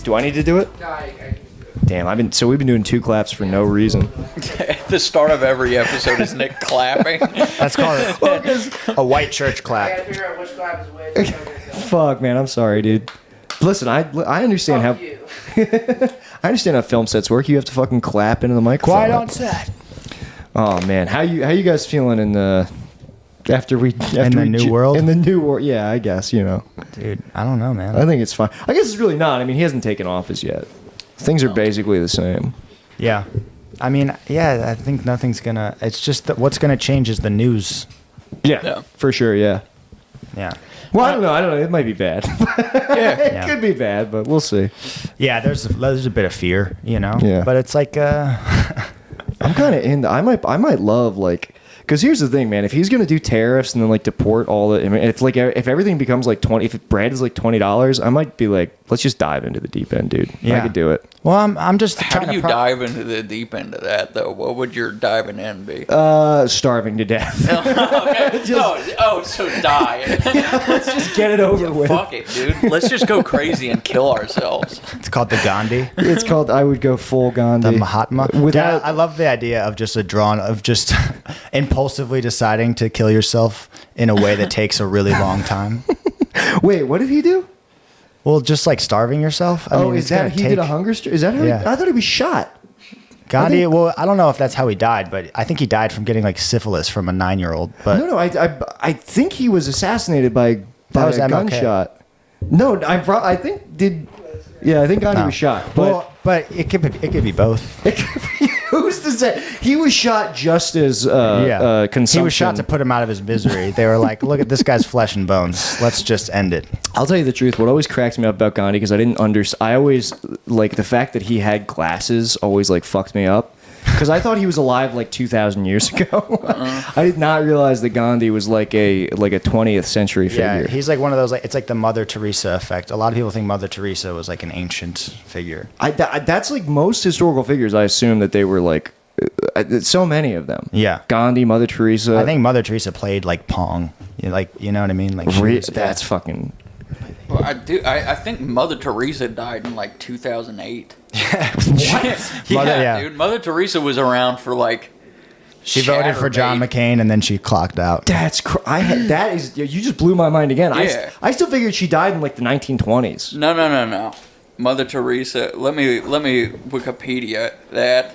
Do I need to do it? No, I can do it. Damn, we've been doing 2 claps for no reason. At the start of every episode is Nick clapping. That's called a white church I clap. gotta figure out which clap is which. Fuck, man, I'm sorry, dude. Listen, I understand Fuck how you. I understand how film sets work. You have to fucking clap into the microphone. Quiet on set. Oh man, how you guys feeling in the new world? In the new world, yeah, I guess Dude, I don't know, man. I think it's fine. I guess it's really not. I mean, he hasn't taken office yet. Things are basically the same. Yeah. I mean, yeah, I think nothing's gonna. It's just that what's gonna change is the news. Yeah, for sure. Yeah. Yeah. Well, I don't know. It might be bad. Yeah. It could be bad, but we'll see. Yeah, there's a bit of fear, Yeah. But it's like, I'm kind of in. I might love like. Because here's the thing, man. If he's gonna do tariffs and then like deport all the, I mean, if everything becomes like if bread is like $20, I might be like, let's just dive into the deep end, dude. Yeah. I could do it. well, I'm just How trying do you to. dive into the deep end of that, though? What would your diving in be? Starving to death. Okay. So die. Let's just get it over with. Fuck it, dude. Let's just go crazy and kill ourselves. It's called the Gandhi. It's called. I would go full Gandhi. The Mahatma. Without- I love the idea of just impulsively deciding to kill yourself in a way that takes a really long time. Wait, what did he do? Well, just like starving yourself. I mean, Is that he did a hunger strike? Is that how? Yeah. I thought he was shot. Gandhi? Well, I don't know if that's how he died, but I think he died from getting like syphilis from a 9-year-old. But No. I think he was assassinated by was a MLK. gunshot. No, I think did. Yeah, I think Gandhi No. was shot. But but it could be both. who's to say he was shot just as consumption? He was shot to put him out of his misery. They were like, "Look at this guy's flesh and bones. Let's just end it." I'll tell you the truth. What always cracks me up about Gandhi because I didn't understand. I always like the fact that he had glasses. Always like fucked me up because I thought he was alive like 2,000 years ago. I did not realize that Gandhi was like a 20th century figure. Yeah, he's like one of those. Like it's like the Mother Teresa effect. A lot of people think Mother Teresa was like an ancient figure. That's like most historical figures. I assume that they were like so many of them. Yeah. Gandhi, Mother Teresa. I think Mother Teresa played like Pong. You know what I mean? Like that's fucking. Well, I think Mother Teresa died in like 2008. Yeah. Dude. Mother Teresa was around for like. She voted for John McCain and then she clocked out. That is. You just blew my mind again. Yeah. I still figured she died in like the 1920s. No. Mother Teresa. Let me Wikipedia that.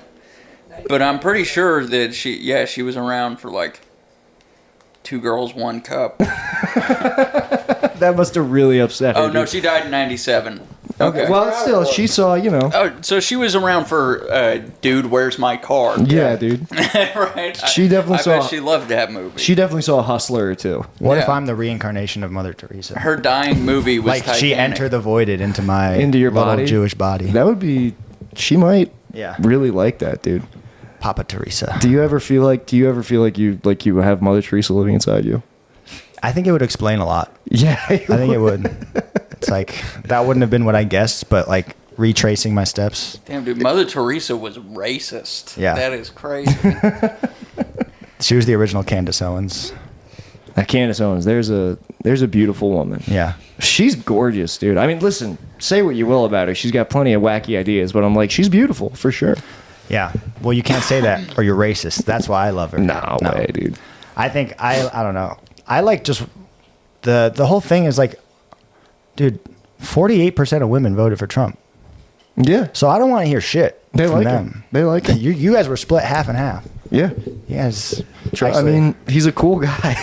But I'm pretty sure that she was around for like 2 girls, 1 cup. That must have really upset her. Oh, no, dude. she died in 97. Okay. Well, still, she saw, Oh, so she was around for Dude, Where's My Car? Yeah, dude. Right? She definitely I saw- bet she loved that movie. She definitely saw a hustler or two. What if Yeah. I'm the reincarnation of Mother Teresa? Her dying movie was Like she Titanic. entered the voided into Into your little body? Jewish body. That would be. She might. Yeah. Really like that, dude. Papa Teresa. Do you ever feel like you have Mother Teresa living inside you? I think it would explain a lot. Yeah, I think it would. It's like that wouldn't have been what I guessed, but like retracing my steps. Damn, dude, Mother Teresa was racist. Yeah. That is crazy. She was the original Candace Owens. Candace Owens. There's a beautiful woman. Yeah. She's gorgeous, dude. I mean, listen, say what you will about her. She's got plenty of wacky ideas, but I'm like, she's beautiful for sure. Yeah. Well, you can't say that or you're racist. That's why I love her. No way, dude. I think I don't know. I like just the whole thing is like, dude, 48% of women voted for Trump. Yeah, So I don't want to hear shit they from like them. him. They like him. You guys were split half and half. Yeah. Yes. I mean, he's a cool guy.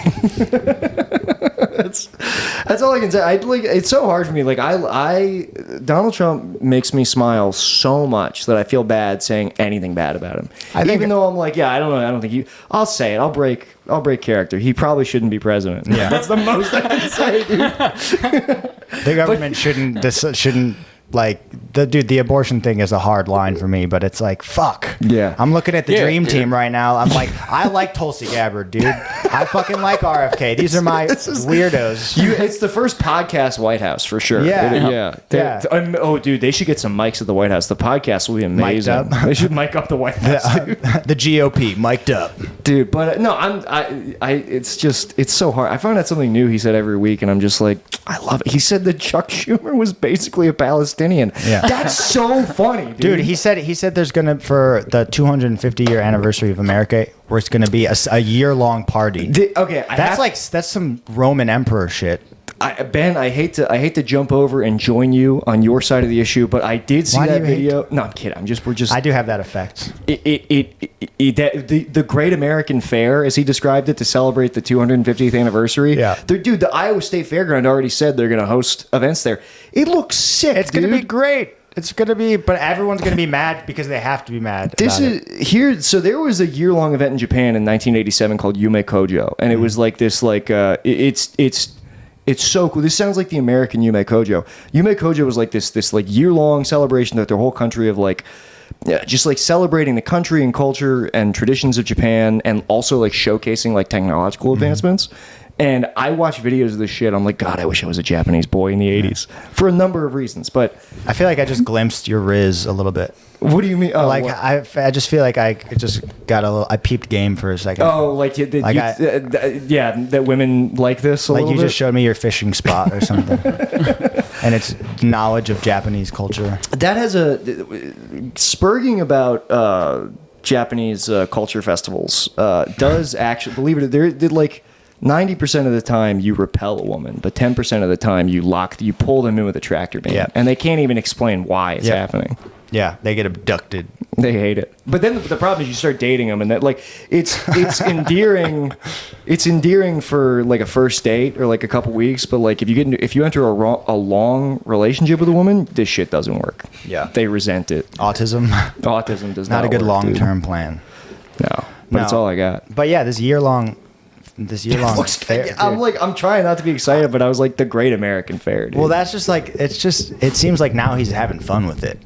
that's all I can say. It's so hard for me. Like I Donald Trump makes me smile so much that I feel bad saying anything bad about him. Even though I'm like, yeah, I don't think I'll say it. I'll break character. He probably shouldn't be president. Yeah. That's the most I can say, dude. The government shouldn't like the abortion thing is a hard line for me, but it's like fuck. Yeah. I'm looking at the Yeah, dream dude. team right now. I'm like, I like Tulsi Gabbard, dude. I fucking like RFK. These are my weirdos. It's the first podcast White House for sure. Yeah. Yeah. Oh, dude, they should get some mics at the White House. The podcast will be amazing. Mic'd up. They should mic up the White House, The GOP mic'd up. dude. But no, it's so hard. I find out something new he said every week, and I'm just like, I love it. He said that Chuck Schumer was basically a Palestinian. Yeah. Yeah. That's so funny, Dude, he said there's gonna, for the 250-year anniversary of America, where it's gonna be a year-long party. That's some Roman emperor shit. Ben, I hate to jump over and join you on your side of the issue, but I did see that video. No, I'm kidding. I do have that effect. The Great American Fair, as he described it, to celebrate the 250th anniversary. Yeah. Dude, the Iowa State Fairground already said they're going to host events there. It looks sick, It's going to be great. It's going to be, but everyone's going to be mad because they have to be mad. So there was a year-long event in Japan in 1987 called Yume Kojo, and it was like this, it's so cool. This sounds like the American Yume Kojo. Yume Kojo was like this like year-long celebration that their whole country of just like celebrating the country and culture and traditions of Japan, and also like showcasing like technological advancements. And I watch videos of this shit. I'm like, God, I wish I was a Japanese boy in the 80s for a number of reasons. But I feel like I just glimpsed your Riz a little bit. What do you mean? Oh, like I just feel like I just got a little. I peeped game for a second. Oh, that women like this. Like you just showed me your fishing spot or something, and it's knowledge of Japanese culture. That has spurging about Japanese culture festivals does actually, believe it, there did like 90% of the time you repel a woman, but 10% of the time you pull them in with a tractor beam, and they can't even explain why it's happening. Yeah, they get abducted. They hate it. But then the problem is you start dating them, and that like it's endearing. It's endearing for like a first date or like a couple weeks, but like if you enter a long relationship with a woman, this shit doesn't work. Yeah, they resent it. Autism does not a good work, long-term plan. No, but it's all I got. But yeah, this year-long fair. I'm trying not to be excited, but I was like the Great American Fair, dude. Well, that's just like it seems like now he's having fun with it.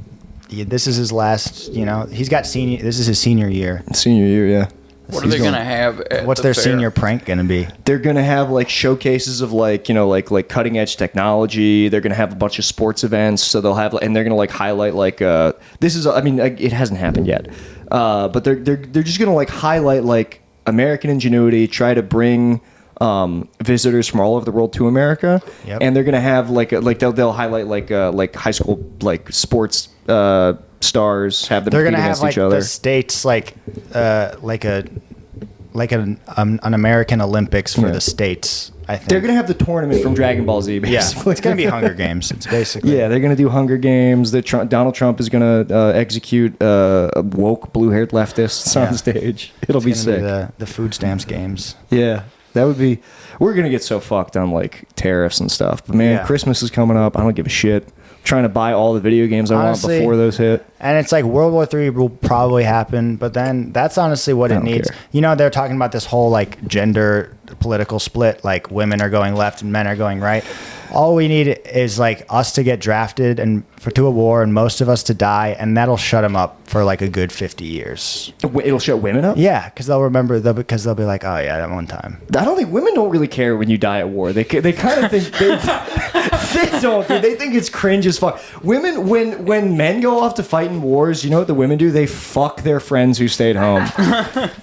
This is his last, he's got this is his senior year. Senior year, yeah. What are they going to have at What's the their fair? senior prank going to be? They're going to have like showcases of like cutting edge technology. They're going to have a bunch of sports events. So they'll have, and they're going to like highlight it hasn't happened yet. But they're just going to like highlight like American ingenuity, try to bring visitors from all over the world to America. Yep. And they're going to have they'll highlight like high school like sports stars, have them They're compete gonna against have each other. the states like an American Olympics for the states. I think They're gonna have the tournament from Dragon Ball Z. Basically. Yeah, it's gonna be Hunger Games. It's basically they're gonna do Hunger Games. Donald Trump is gonna execute woke blue-haired leftists on stage. It'll be sick. The food stamps games. Yeah, that would be. We're gonna get so fucked on like tariffs and stuff. But man, Christmas is coming up. I don't give a shit. Trying to buy all the video games I want before those hit. And it's like World War III will probably happen, but then that's honestly what it needs. Care. They're talking about this whole like gender political split, like women are going left and men are going right. All we need is like us to get drafted to a war and most of us to die, and that'll shut them up for like a good 50 years. It'll shut women up? Yeah, because they'll remember, because they'll be like, oh yeah, that one time. I don't think women don't really care when you die at war. They kind of think they don't. They think it's cringe as fuck. Women, when men go off to fight in wars, you know what the women do? They fuck their friends who stayed home.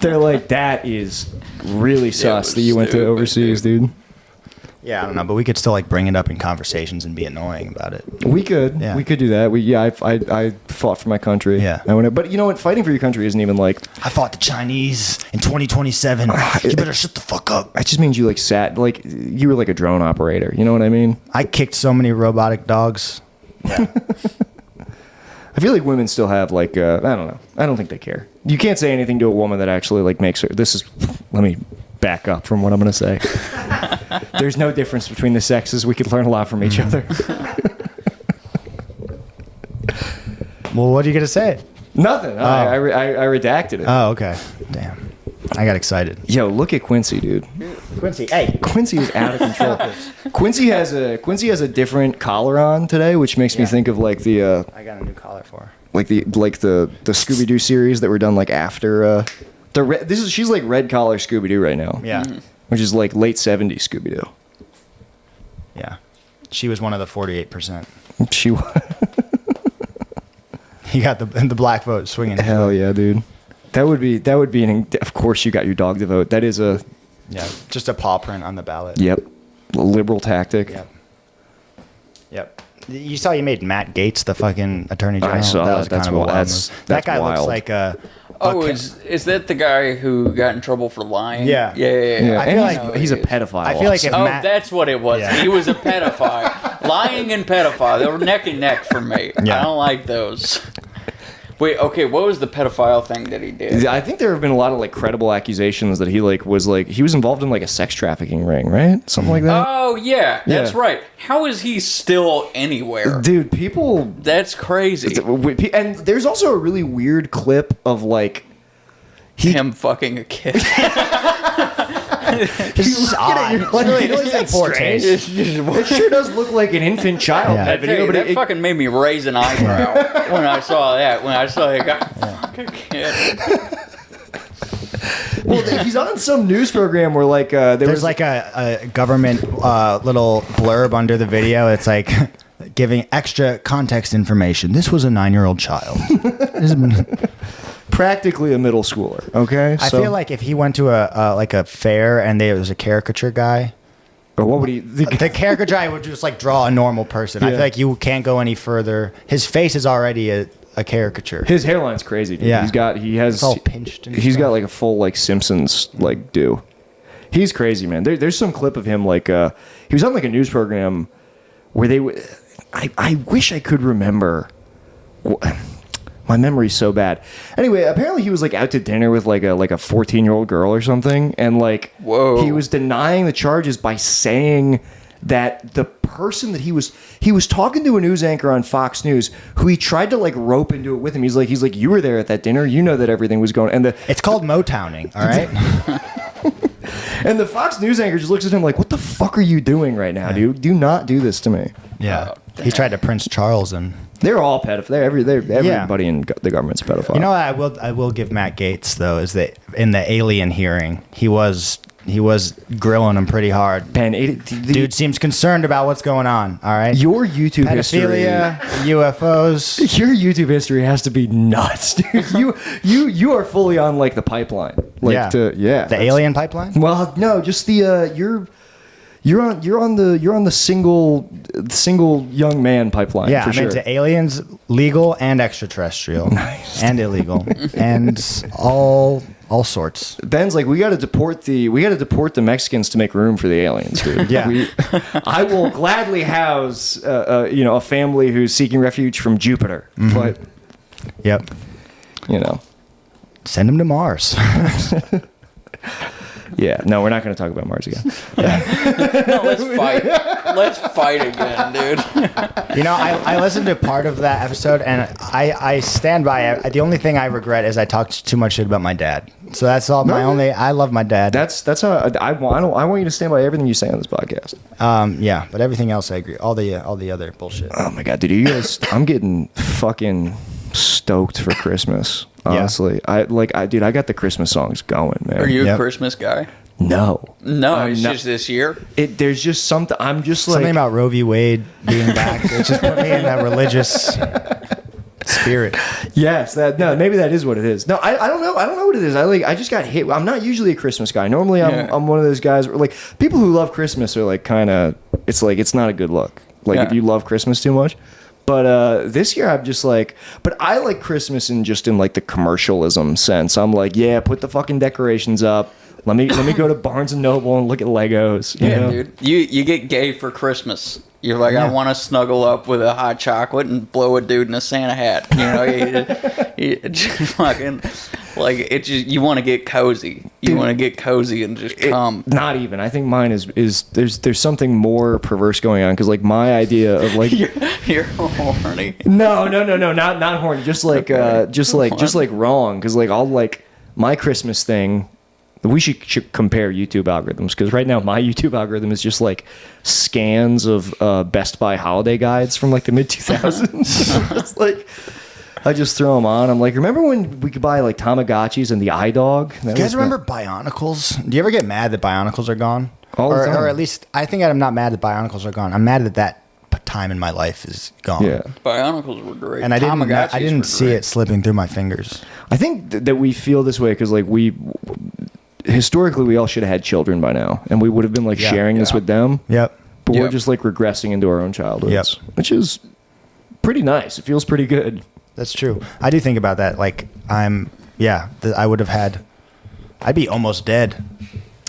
They're like, that is really sus that you went to overseas, dude. Yeah, I don't know, but we could still like bring it up in conversations and be annoying about it. We could. Yeah. We could do that. I fought for my country. Yeah. But you know what? Fighting for your country isn't even like... I fought the Chinese in 2027. You better shut the fuck up. It just means you like you were like a drone operator. You know what I mean? I kicked so many robotic dogs. Yeah. I feel like women still have like, I don't know. I don't think they care. You can't say anything to a woman that actually like makes her... Let me back up from what I'm going to say. There's no difference between the sexes. We could learn a lot from each other. Well, what are you going to say? Nothing. Oh. I redacted it. Oh, okay. Damn. I got excited. Yo, look at Quincy, dude. Quincy, hey. Quincy is out of control. Quincy has a different collar on today, which makes me think of like the... I got a new collar for her. Like the Scooby-Doo series that were done like after... she's like red collar Scooby-Doo right now. Yeah. Which is like late 70s Scooby-Doo. Yeah. She was one of the 48%. She was. He got the black vote swinging. Hell yeah, dude. That would be of course you got your dog to vote. That is just a paw print on the ballot. Yep. A liberal tactic. Yep. You saw you made Matt Gaetz the fucking attorney general. I saw that. Was That's kind of a wild. wild That's move. That guy wild. looks like a. Oh, is that the guy who got in trouble for lying? Yeah. Yeah. Yeah, I and feel he's, like he's a pedophile. I feel like if Oh, Matt, that's what it was. Yeah. He was a pedophile. Lying and pedophile. They were neck and neck for me. Yeah. I don't like those. Wait, okay, what was the pedophile thing that he did? I think there have been a lot of like credible accusations that he was involved in like a sex trafficking ring, right? Something like that. Oh, yeah, that's Yeah. right. How is he still anywhere? Dude, people. That's crazy. And there's also a really weird clip of like Him fucking a kid. this is odd. You're like, Really, you know, really it's poor strange. taste. It sure does look like an infant child. Yeah. That I tell video, you, but that it- fucking made me raise an eyebrow when I saw that. When I saw a guy fuck a kid. well, he's on some news program where like There's like a government little blurb under the video. It's like giving extra context information. This was a 9-year-old child. practically a middle schooler. Okay, I feel like if he went to a fair and there was a caricature guy, or what would he? the caricature guy would just like draw a normal person. I Yeah. feel like you can't go any further. His face is already a caricature. His hairline's crazy. Dude. Yeah. he has It's all pinched and He's stuff. got like a full like Simpsons like do. He's crazy, man. There's some clip of him like he was on like a news program where I wish I could remember. My memory's so bad. Anyway, apparently he was like out to dinner with like a 14-year-old girl or something, and like Whoa. he was denying the charges by saying that the person that he was talking to a news anchor on Fox News who he tried to like rope into it with him. He's like you were there at that dinner, you know that everything was going, and It's called Motowning, all right? the Fox News anchor just looks at him like, what the fuck are you doing right now, dude? Do not do this to me. Yeah. He tried to Prince Charles and. They're all pedophiles. Everybody in the government's a pedophile. You know what I will give Matt Gaetz though is that in the Alien hearing he was grilling him pretty hard. Ben, Dude seems concerned about what's going on. All right, your YouTube pedophilia, UFOs. history, your YouTube history has to be nuts, dude. You are fully on like the pipeline, like The that's- alien pipeline. Well, no, just the you're on the single young man pipeline. Yeah, for I'm sure. into aliens, legal and extraterrestrial, and illegal, and all sorts. Ben's like, we got to deport the Mexicans to make room for the aliens, dude. Yeah. I will gladly house a family who's seeking refuge from Jupiter, but Yep. Send them to Mars. yeah, no, we're not going to talk about Mars again. No, let's fight. Let's fight again, dude. I listened to part of that episode, and I stand by it. The only thing I regret is I talked too much shit about my dad. So that's all. I love my dad. That's how I want you to stand by everything you say on this podcast. Yeah, but everything else I agree. All the other bullshit. Oh my god, dude, you guys! I'm getting fucking stoked for Christmas. Honestly, I got the Christmas songs going, man. Are you a Yep. Christmas guy? No, No, I'm it's not- just this year. There's just something. I'm just like Something about Roe v. Wade being back. It just put me in that religious spirit. yes, maybe that is what it is. No, I don't know. I don't know what it is. I just got hit. I'm not usually a Christmas guy. Normally, I'm one of those guys where like people who love Christmas are like kind of. It's like it's not a good look. Like if Yeah. you love Christmas too much. But this year I'm just like, but I like Christmas in like the commercialism sense. I'm like, yeah, put the fucking decorations up. Let me go to Barnes and Noble and look at Legos. You know? Dude. You get gay for Christmas. You're like, I want to snuggle up with a hot chocolate and blow a dude in a Santa hat. You just fucking like it. Just you want to get cozy. You want to get cozy and just come. Not even. I think mine is there's something more perverse going on because like my idea of like You're horny. no, not horny. Just like just like wrong because like I'll like my Christmas thing. We should compare YouTube algorithms because right now my YouTube algorithm is just like scans of Best Buy holiday guides from like the mid 2000s. It's like I just throw them on. I'm like, remember when we could buy like Tamagotchis and the iDog? You guys remember Bionicles? Do you ever get mad that Bionicles are gone? All the time. Or at least I think I'm not mad that Bionicles are gone. I'm mad that time in my life is gone. Yeah. Bionicles were great. And I Tamagotchis didn't were see great. it slipping through my fingers. I think that we feel this way because like historically we all should have had children by now and we would have been like Yeah. sharing this with them. Yep. but we're Yep. just like regressing into our own childhoods, Yep. which is pretty nice. It feels pretty good. That's true. I do think about that. Like I would have had. I'd be almost dead.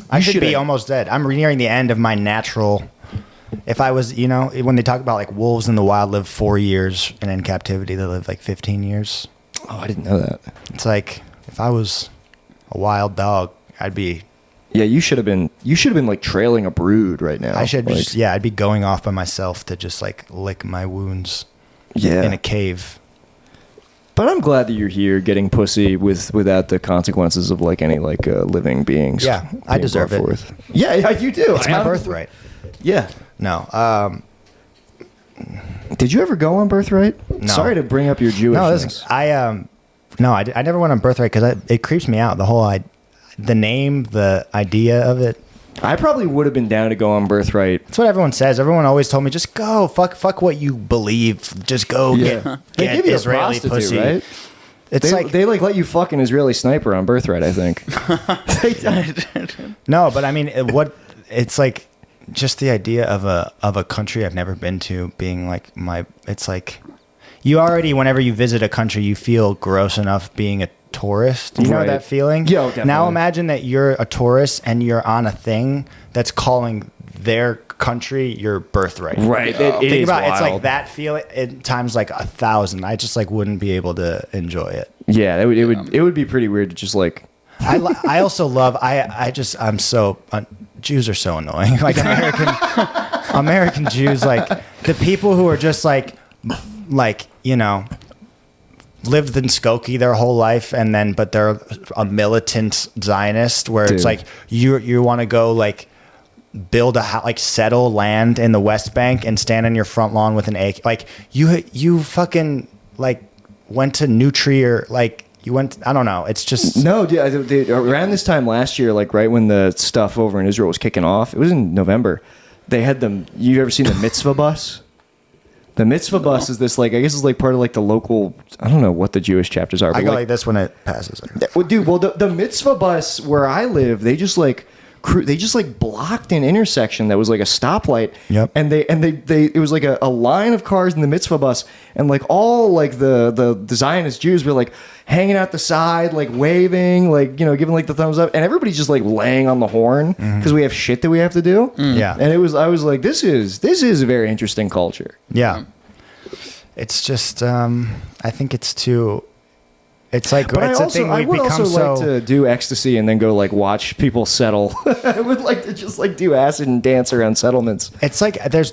I should be should've- almost dead. I'm nearing the end of my natural. If I was, when they talk about like wolves in the wild live 4 years, and in captivity they live like 15 years. Oh, I didn't know that. It's like if I was a wild dog, I'd be. Yeah, you should have been like trailing a brood right now. I should like, just. Yeah, I'd be going off by myself to just like lick my wounds yeah. in a cave. But I'm glad that you're here getting pussy without the consequences of like any like living beings. Yeah, I being deserve brought it. forth. Yeah, you do. It's my birthright. Yeah. No. Did you ever go on Birthright? No. Sorry to bring up your Jewishness. No, I never went on Birthright because it creeps me out. The name, the idea of it. I probably would have been down to go on Birthright. That's what everyone says. Everyone always told me, just go. Fuck what you believe. Just go Yeah. They get give you Israeli a prostitute, pussy. right? It's They let you fuck an Israeli sniper on Birthright, I think. no, but I mean, it's like just the idea of a country I've never been to being like it's like you already, whenever you visit a country, you feel gross enough being a tourist. You know Right. that feeling? Yeah, definitely. Now imagine that you're a tourist and you're on a thing that's calling their country your birthright. Right. It Think is about it, it's wild. like that feeling in times like 1,000. I just like wouldn't be able to enjoy it. Yeah, it would be pretty weird to just like I also love I'm so Jews are so annoying. Like American Jews, like the people who are just like lived in Skokie their whole life, and then but they're a militant Zionist where Dude. it's like you want to go like build a house, like settle land in the West Bank and stand on your front lawn with an AK. Like you fucking like went to Nutri or like you went. I don't know. It's just No, around this time last year, like right when the stuff over in Israel was kicking off, it was in November. They had them. You ever seen the mitzvah bus? The mitzvah bus is this like I guess it's like part of like the local. I don't know what the Jewish chapters are. I But go like this when it passes. well, dude. Well, the mitzvah bus where I live, they just like blocked an intersection that was like a stoplight. Yep. And they it was like a line of cars in the mitzvah bus, and like all like the Zionist Jews were like hanging out the side, like waving, like giving like the thumbs up, and everybody's just like laying on the horn because we have shit that we have to do. Yeah. And I was like, this is a very interesting culture. Yeah. It's just I think it's too. It's like But it's I a thing we've would become also so. like to do ecstasy and then go like watch people settle. I would like to just like do acid and dance around settlements. It's like there's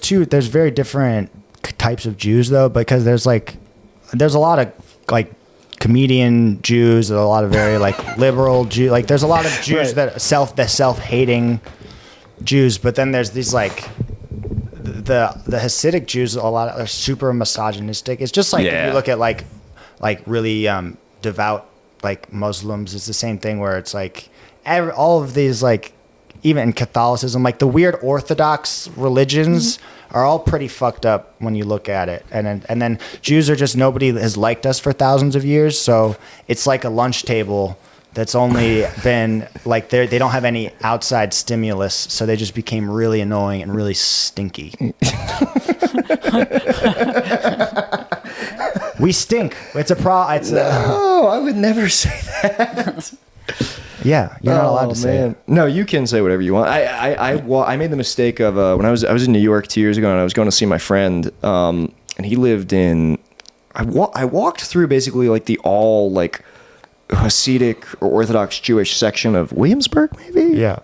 very different types of Jews though, because there's a lot of like comedian Jews, there's a lot of very like liberal Jews. Like there's a lot of Jews Right. that self-hating Jews, but then there's these like the Hasidic Jews. A lot are super misogynistic. It's just like if Yeah. you look at like really devout like Muslims, it's the same thing where it's like all of these like even in Catholicism, like the weird Orthodox religions are all pretty fucked up when you look at it. And then Jews are just nobody has liked us for thousands of years, so it's like a lunch table that's only been like they don't have any outside stimulus, so they just became really annoying and really stinky. We stink. It's a Oh, I would never say that. yeah. You're not allowed to say it. No, you can say whatever you want. I made the mistake of when I was in New York 2 years ago, and I was going to see my friend, and he lived in. I walked through basically like the all like Hasidic or Orthodox Jewish section of Williamsburg, maybe. Yeah.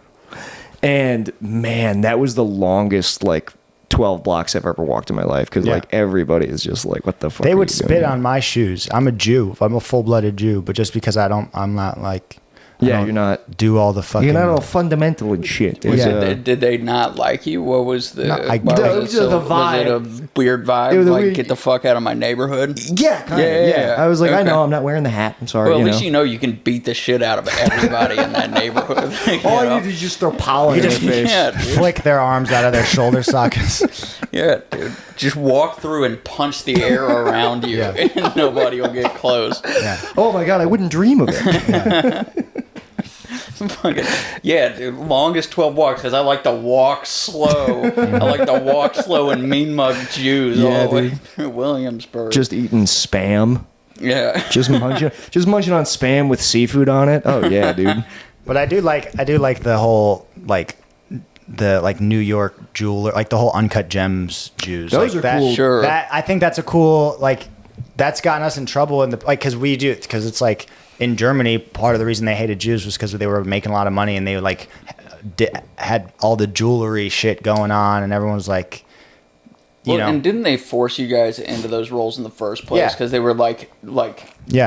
And man, that was the longest like 12 blocks I've ever walked in my life because Yeah. like everybody is just like, what the fuck? They are would you spit doing? on my shoes. I'm a Jew. I'm a full-blooded Jew, but just because I'm not like I Yeah, don't you're not. do all the fucking. You're not all fundamental and shit. Was It's, it, did they not like you? What was the? No, I- why No, was it was the Was it a weird vibe? It was a Like, weird- get the fuck out of my neighborhood? yeah, kind of. Yeah, Yeah, I was like, I okay. know I'm not wearing the hat. I'm sorry. Well, at you least know. you know you can beat the shit out of everybody in that neighborhood. you All know? you do is just throw pollen in just- their face. Yeah, dude. flick their arms out of their shoulder sockets. Yeah, dude. Just walk through and punch the air around you, Yeah. and nobody will get close. Yeah. Oh my god, I wouldn't dream of it. Fucking, yeah, dude, longest 12 walks because I like to walk slow. I like to walk slow and mean mug Jews all the way through Williamsburg. Just eating Spam. Yeah. Just munching on Spam with seafood on it. Oh yeah, dude. But I do like the whole the New York jeweler, like the whole uncut gems Jews. Those like are cool. Sure. That I think that's a cool that's gotten us in trouble in the because it's like in Germany part of the reason they hated Jews was because they were making a lot of money and they had all the jewelry shit going on and everyone was like. And didn't they force you guys into those roles in the first place? Yeah. Because they were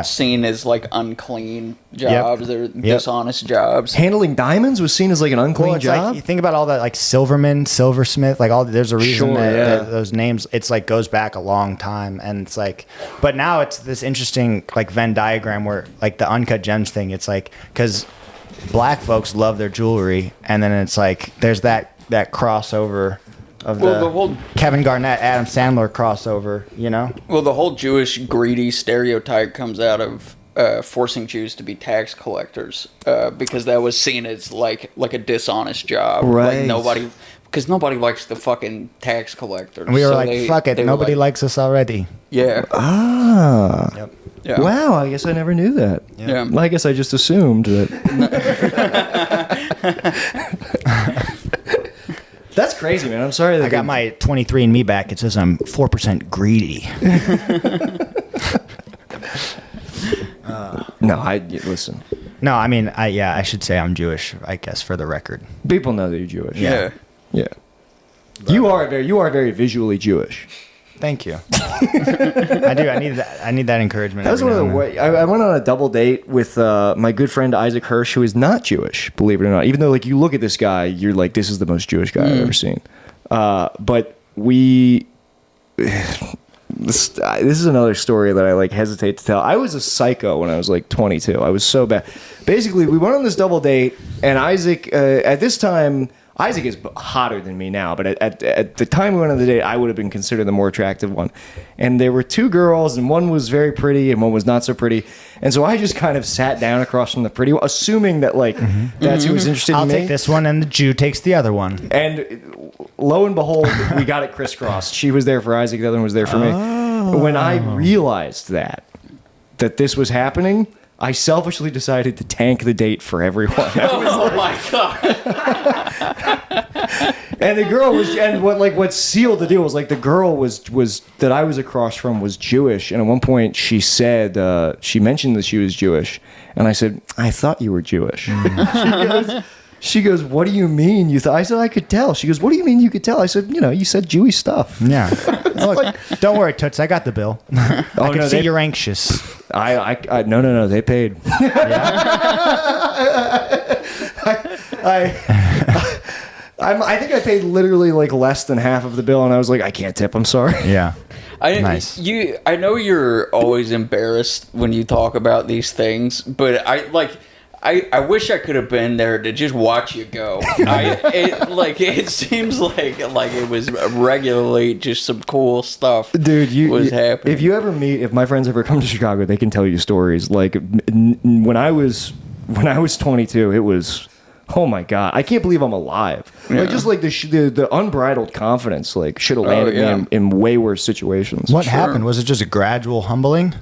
seen as like unclean jobs. They're dishonest jobs. Handling diamonds was seen as like an unclean job. Like, you think about all that, like Silverman, Silversmith, like all. There's a reason that those names. It's like goes back a long time, and it's like, but now it's this interesting like Venn diagram where like the uncut gems thing. It's like because black folks love their jewelry, and then it's like there's that crossover. Of the whole Kevin Garnett, Adam Sandler crossover, you know? Well, the whole Jewish greedy stereotype comes out of forcing Jews to be tax collectors because that was seen as like a dishonest job. Right. Because nobody likes the fucking tax collectors. And we were fuck it, nobody likes us already. Yeah. Ah. Yep. Yeah. Wow, I guess I never knew that. Yeah. Well, I guess I just assumed that. That's crazy, man. I'm sorry that I got my 23andMe back. It says I'm 4% greedy. listen. No, I mean, I should say I'm Jewish, I guess, for the record. People know that you're Jewish. Yeah. Yeah. You are very visually Jewish. Thank you. I do. I need that encouragement. That was one of the way. I went on a double date with my good friend Isaac Hirsch, who is not Jewish, believe it or not. Even though, like, you look at this guy, you're like, this is the most Jewish guy I've ever seen. But we. This is another story that I like hesitate to tell. I was a psycho when I was like 22. I was so bad. Basically, we went on this double date, and Isaac at this time. Isaac is hotter than me now, but at the time we went on the date, I would have been considered the more attractive one. And there were two girls, and one was very pretty, and one was not so pretty. And so I just kind of sat down across from the pretty one, assuming that that's who was interested in me. I'll take this one, and the Jew takes the other one. And lo and behold, we got it crisscrossed. She was there for Isaac, the other one was there for me. When I realized that this was happening, I selfishly decided to tank the date for everyone. Oh my god! And the girl was, and what sealed the deal was like the girl was that I was across from was Jewish, and at one point she said she mentioned that she was Jewish, and I said, I thought you were Jewish. She goes, what do you mean you thought? I said, I could tell. She goes, what do you mean you could tell? I said, you said Jewish stuff. Yeah. Look, don't worry, Toots, I got the bill. I can see you're anxious. No, they paid. I think I paid literally like less than half of the bill, and I was like, I can't tip. I'm sorry. Yeah. Nice. I know you're always embarrassed when you talk about these things, but I wish I could have been there to just watch you go. It seems like it was regularly just some cool stuff. Dude, was happening. If my friends ever come to Chicago, they can tell you stories. Like when I was 22, it was, oh my god, I can't believe I'm alive. Yeah. Like just like the unbridled confidence, like should have landed me in way worse situations. What happened? Was it just a gradual humbling?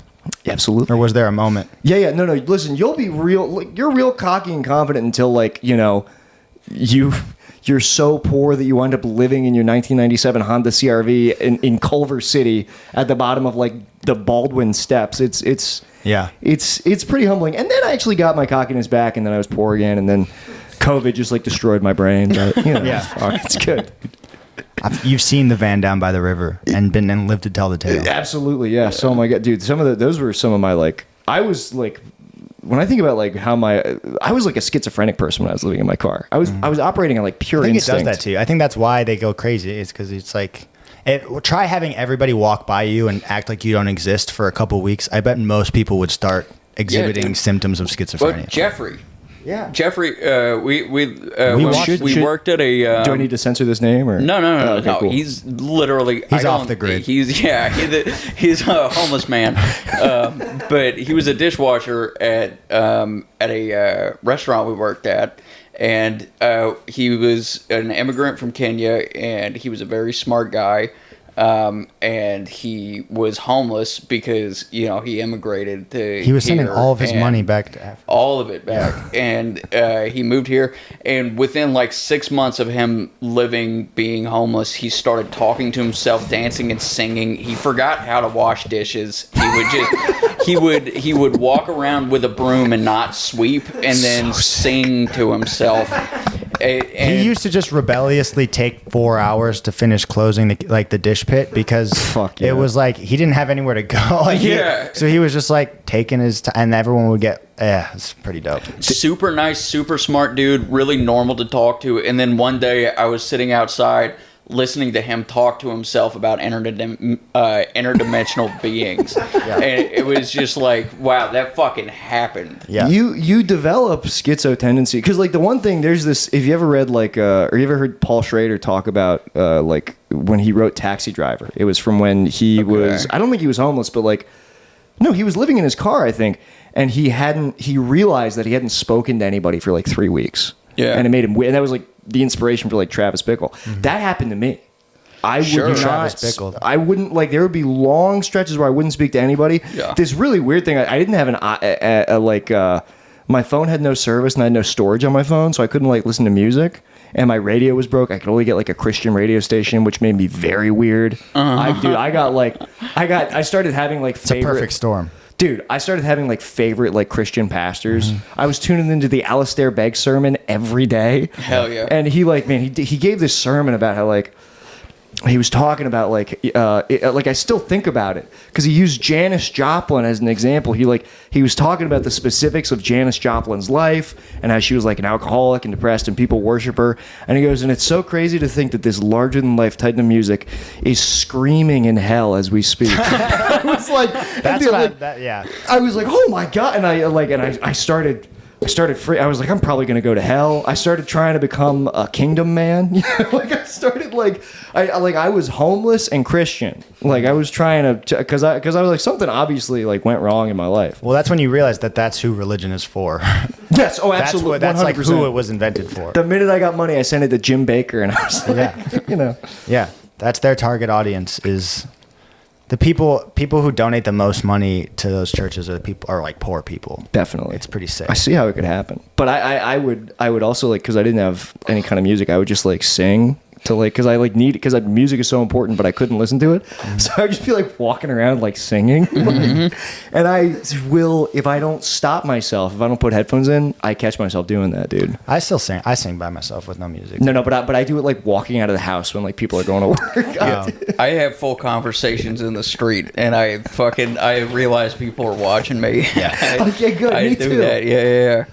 Absolutely. Or was there a moment? Yeah. No. Listen, you'll be real. You're real cocky and confident until you're so poor that you wind up living in your 1997 Honda CRV in Culver City at the bottom of like the Baldwin Steps. It's pretty humbling. And then I actually got my cockiness back, and then I was poor again, and then COVID just like destroyed my brain. But it's good. You've seen the van down by the river and lived to tell the tale. Absolutely, yes. Oh my god, dude! Those were some of my I was like, when I think about like how I was like a schizophrenic person when I was living in my car. I was operating on like pure instinct. I think it does that too. I think that's why they go crazy. It's because it's like, try having everybody walk by you and act like you don't exist for a couple weeks. I bet most people would start exhibiting symptoms of schizophrenia. But Jeffrey, Yeah. Jeffrey, we watched- worked at a. Do I need to censor this name or No. Oh, okay, No. cool. He's literally. He's off the grid. He's a homeless man, but he was a dishwasher at a restaurant we worked at, and he was an immigrant from Kenya, and he was a very smart guy. And he was homeless because he immigrated to. He was sending here, all of his and money back to Africa. all of it back, and he moved here. And within like 6 months of him being homeless, he started talking to himself, dancing and singing. He forgot how to wash dishes. He would walk around with a broom and not sweep, and then sing to himself. He used to just rebelliously take 4 hours to finish closing the dish pit because Fuck yeah. it was like he didn't have anywhere to go. So he was just like taking his time, and everyone would get. Yeah, it's pretty dope. Super nice, super smart dude, really normal to talk to. And then one day I was sitting outside listening to him talk to himself about interdimensional beings. And it was just like, wow, that fucking happened. Yeah. You develop schizo tendency because like the one thing there's this if you ever read like or you ever heard Paul Schrader talk about like when he wrote Taxi Driver, it was from when he was, I don't think he was homeless, but like no, he was living in his car, I think, and he realized that he hadn't spoken to anybody for like 3 weeks. Yeah. And it made him weird. And that was like the inspiration for like Travis Bickle. That happened to me. I would not. Travis Bickle. I wouldn't like. There would be long stretches where I wouldn't speak to anybody. Yeah. This really weird thing. I didn't have my phone had no service and I had no storage on my phone, so I couldn't like listen to music. And my radio was broke. I could only get like a Christian radio station, which made me very weird. I started having like It's a perfect storm. Dude, I started having like favorite like Christian pastors. I was tuning into the Alistair Begg sermon every day. Hell yeah. And he like, man, he gave this sermon about how like he was talking about like I still think about it because he used Janis Joplin as an example. He was talking about the specifics of Janis Joplin's life and how she was like an alcoholic and depressed and people worship her. And he goes, and it's so crazy to think that this larger than life titan of music is screaming in hell as we speak. I was like, That's what I was like, oh my God. And I started free. I was like, I'm probably going to go to hell. I started trying to become a kingdom man. Like I started I was homeless and Christian. Like I was trying to, cause I was like, something obviously like went wrong in my life. Well, that's when you realize that that's who religion is for. Yes. Oh, absolutely. That's like 100%. who it was invented for. The minute I got money, I sent it to Jim Baker and I was like, Yeah. That's their target audience is the people who donate the most money to those churches are like poor people. Definitely. It's pretty sick. I see how it could happen. But I would also like, cause I didn't have any kind of music, I would just like sing to like, cause cause music is so important, but I couldn't listen to it. So I'd just be like walking around like singing. And I will, if I don't stop myself, if I don't put headphones in, I catch myself doing that, dude. I still sing. I sing by myself with no music. No, but I do it like walking out of the house when like people are going to work. I have full conversations in the street, and I realize people are watching me. Yeah. Okay, good. I Me do too. that. Yeah.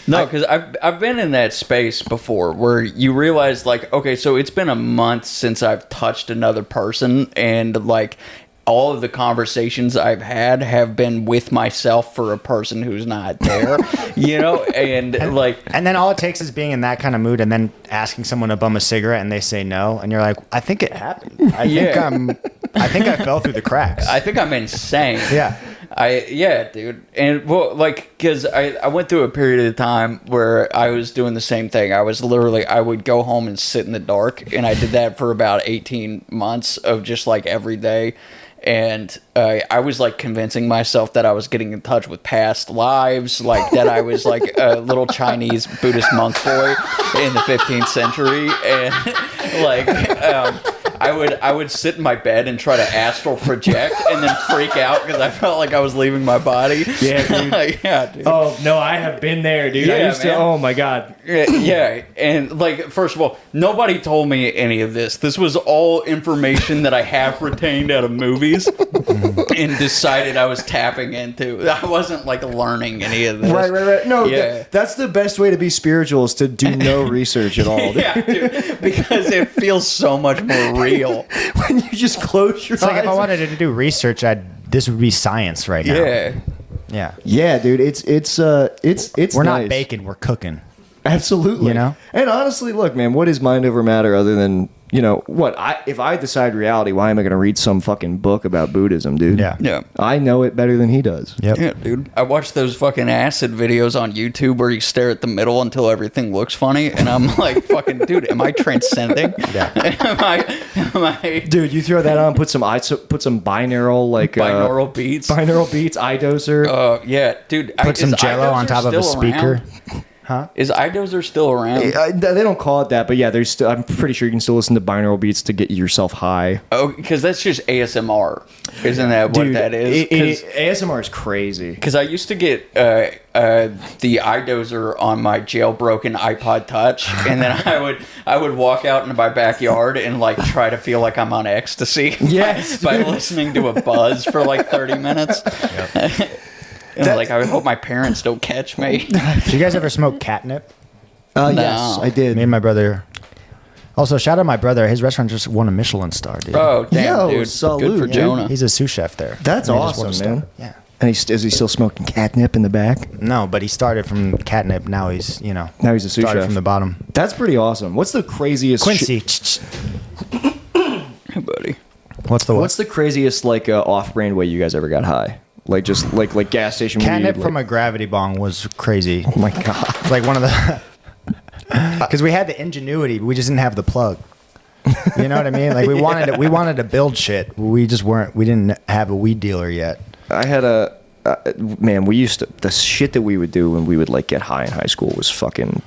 No, because I've been in that space before where you realize like, okay, so it's been a month since I've touched another person, and like all of the conversations I've had have been with myself for a person who's not there, and like, And then all it takes is being in that kind of mood and then asking someone to bum a cigarette and they say no, and you're like, I think it happened. I think I fell through the cracks. I think I'm insane. Yeah. Dude. And well, like, because I went through a period of time where I was doing the same thing. I would go home and sit in the dark, and I did that for about 18 months of just like every day. And I was like convincing myself that I was getting in touch with past lives, like that I was like a little Chinese Buddhist monk boy in the 15th century, and like I would sit in my bed and try to astral project and then freak out because I felt like I was leaving my body. Yeah, dude. Yeah, dude. Oh no, I have been there, dude. I Yeah, used to. man. Oh my God. Yeah, and like, first of all, nobody told me any of this. This was all information that I have retained out of movies and decided I was tapping into. I wasn't like learning any of this. Right. No, Yeah. that's the best way to be spiritual is to do no research at all. Yeah, dude, because it feels so much more real. When you just close your It's eyes. like if I wanted to do research, this would be science right now. Yeah. Yeah. Yeah, dude, it's We're not nice. baking, we're cooking. Absolutely. You know? And honestly, look, man, what is mind over matter other than, if I decide reality, why am I going to read some fucking book about Buddhism, dude? Yeah. Yeah. I know it better than he does. Yep. Yeah, dude. I watch those fucking acid videos on YouTube where you stare at the middle until everything looks funny, and I'm like, fucking, dude, am I transcending? Yeah. am I Dude, you throw that on, put some binaural binaural beats? binaural beats, iDozer. Yeah, dude. Put some is jello on iDozer top of a still speaker. around? Is iDozer still around? They don't call it that, but yeah, there's still. I'm pretty sure you can still listen to binaural beats to get yourself high. Oh, because that's just ASMR, isn't that what Dude, that is? ASMR is crazy. Because I used to get the iDozer on my jailbroken iPod Touch, and then I would walk out into my backyard and like try to feel like I'm on ecstasy. Yes, by listening to a buzz for like 30 minutes. Yep. And like, I hope my parents don't catch me. Did you guys ever smoke catnip? Yes, I did. Me and my brother. Also, shout out my brother. His restaurant just won a Michelin star, dude. Oh, damn, Yo, dude. salute, Good for dude. Jonah. He's a sous chef there. That's And he just won a awesome, star. man. Yeah. And is he still smoking catnip in the back? No, but he started from catnip. Now he's, Now he's a sous started chef. from the bottom. That's pretty awesome. What's the craziest? Quincy. Hey, buddy. What's the what? What's the craziest off-brand way you guys ever got high? Like just like gas station Catnip weed, from a gravity bong was crazy. Oh my god. It's like one of the because we had the ingenuity, but we just didn't have the plug. You know what I mean? Like we wanted to build shit. We didn't have a weed dealer yet. I had we used to the shit that we would do when we would like get high in high school was fucking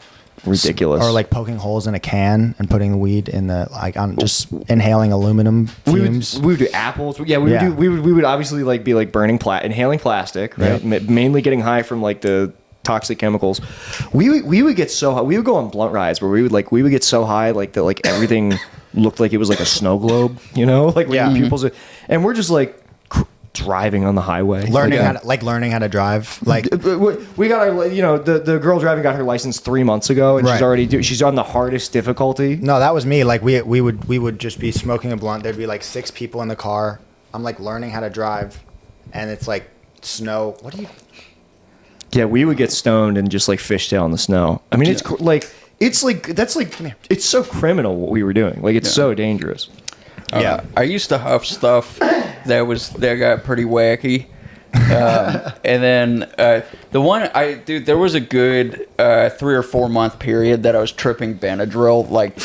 ridiculous. Or like poking holes in a can and putting the weed in the on just inhaling aluminum fumes. we would do apples. Yeah, Yeah. we would obviously be burning inhaling plastic, right? Yeah. Mainly getting high from like the toxic chemicals. We would get so high. We would go on blunt rides where we would get so high that everything looked like it was like a snow globe, like when Yeah. your pupils are, and we're just driving on the highway, learning how to drive. Like we got our, the girl driving got her license 3 months ago, and Right. she's on the hardest difficulty. no, that was me. Like we would just be smoking a blunt. There'd be like 6 people in the car. I'm like learning how to drive, and it's like snow. What do you? Yeah, we would get stoned and just fishtail in the snow. I mean, it's so criminal what we were doing. Like it's so dangerous. Yeah. I used to huff stuff that got pretty wacky. And then the one there was a good 3 or 4 month period that I was tripping Benadryl like